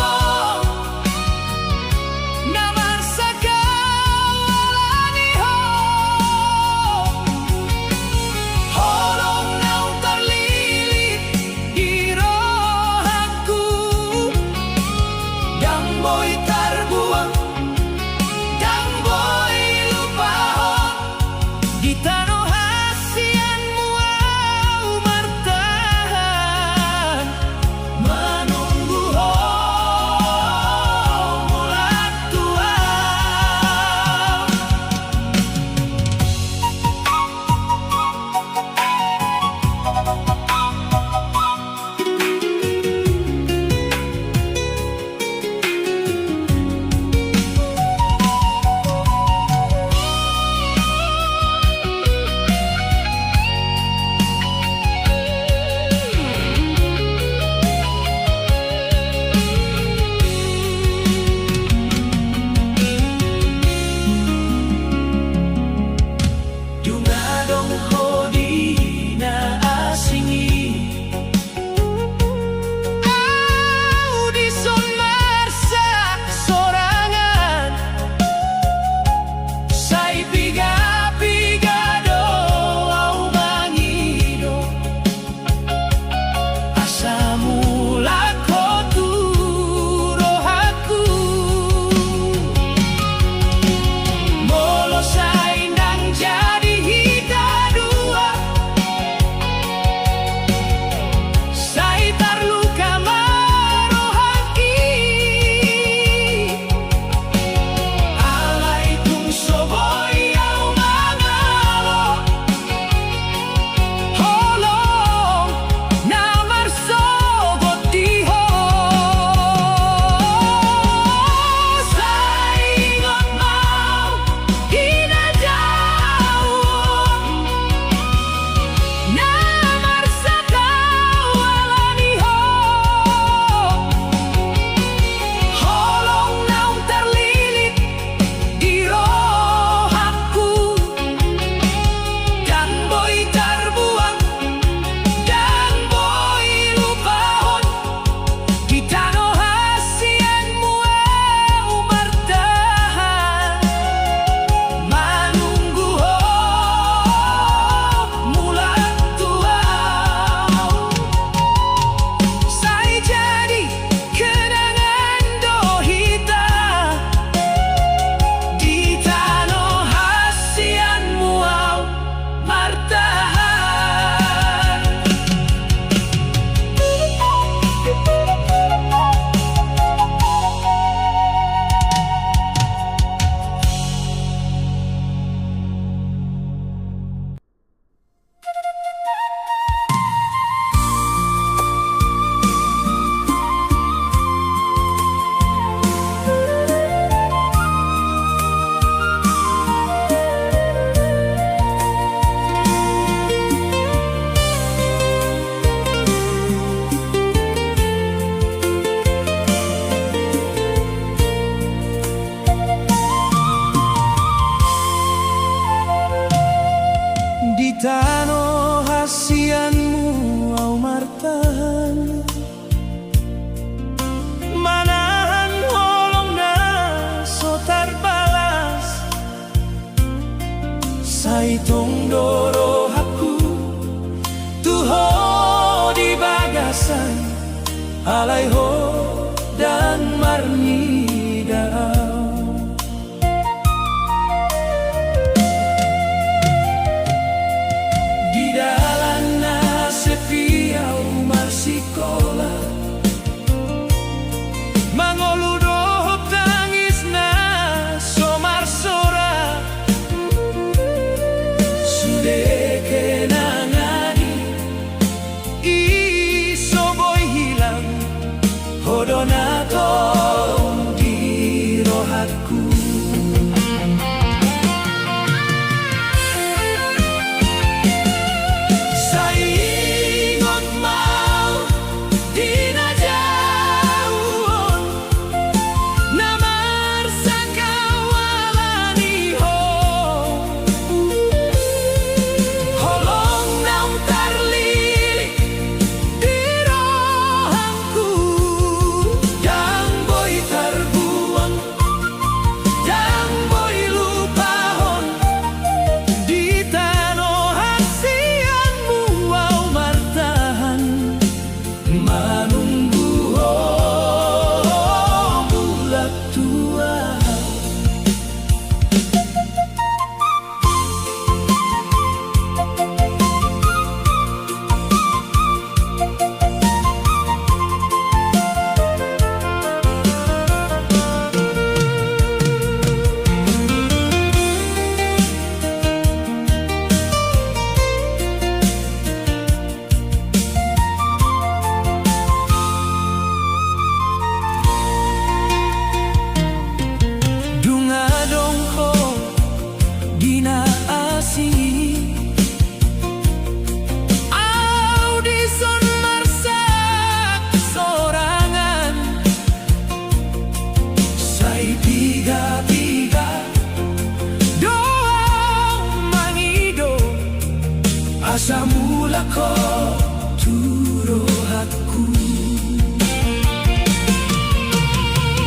alaiho dan marnidao. Di dalam sepiau marsikola mangolu dohop tangisna somar sora sude kenangani iso boy hilang hodona tong di rohatku. Asa mula ko turo hatku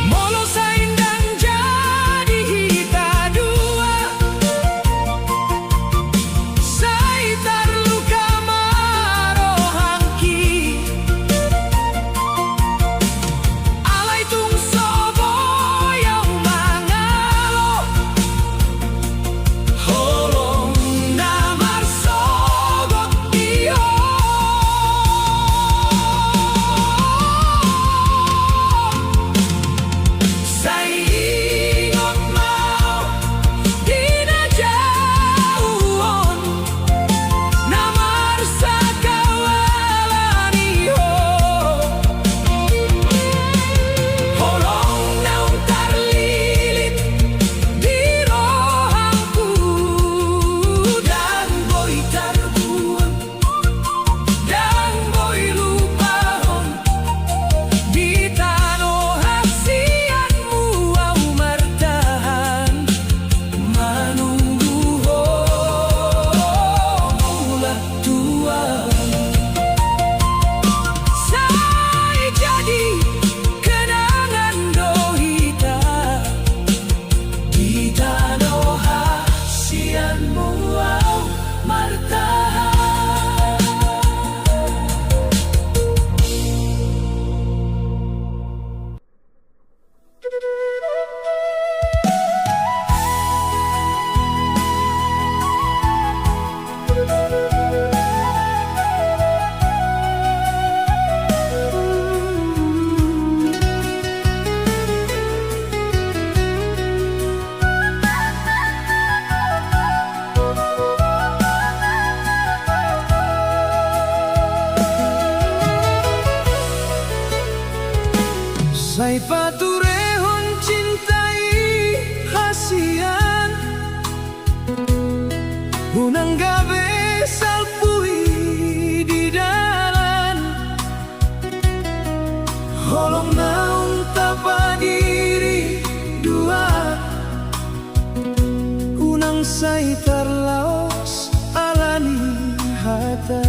molo sa indang jadi hita dua say tarluka marohangki alay tung sobo yang mangalo holong namar say paturehon cintai hasian unang gabi salpui di dalan holong naung tapadiri dua unang say tarlaos alani hata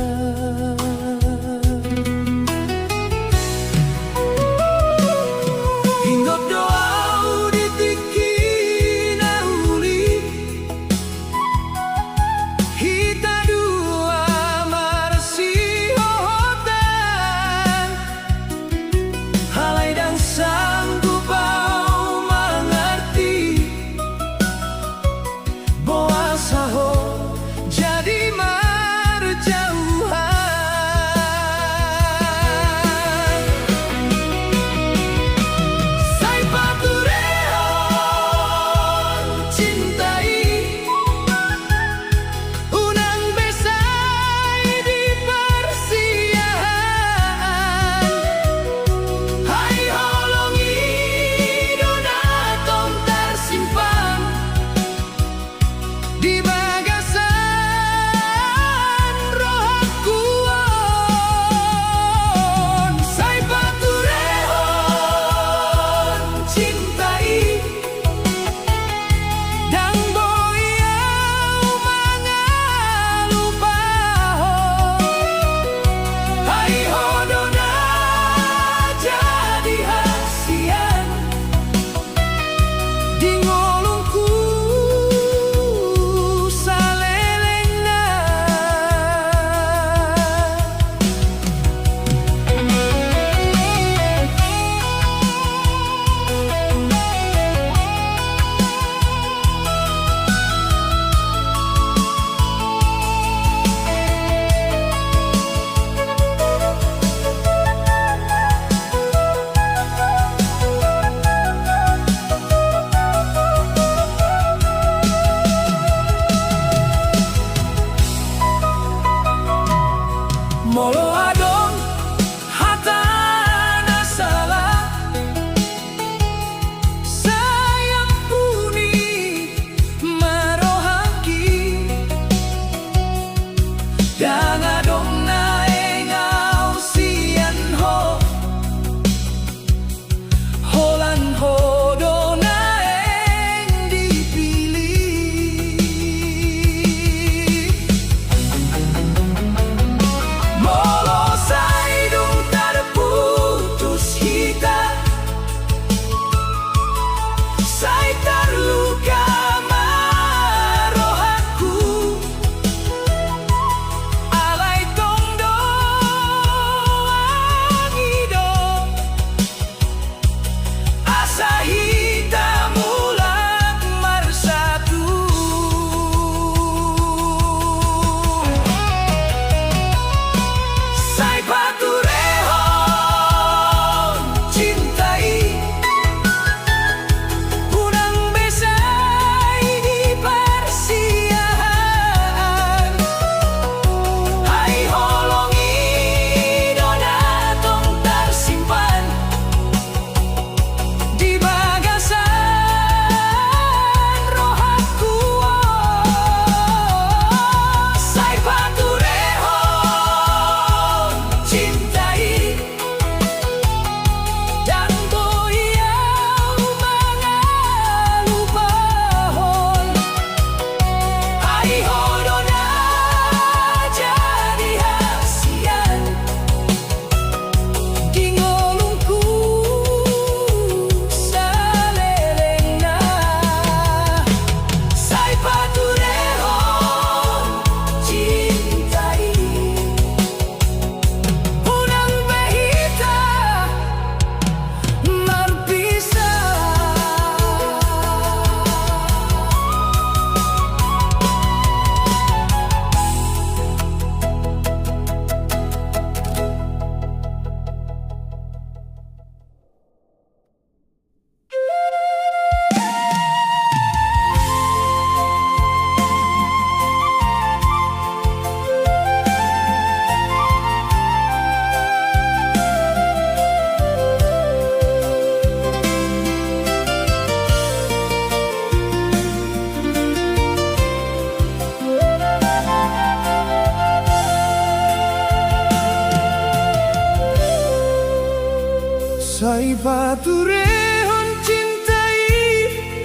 Sai paturehon cintai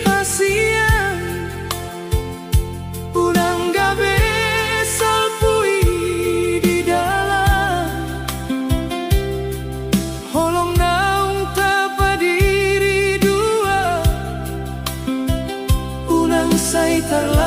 hasian Urang gabe salpui di dalam Holong naung tapadiri dua Urang sai tarla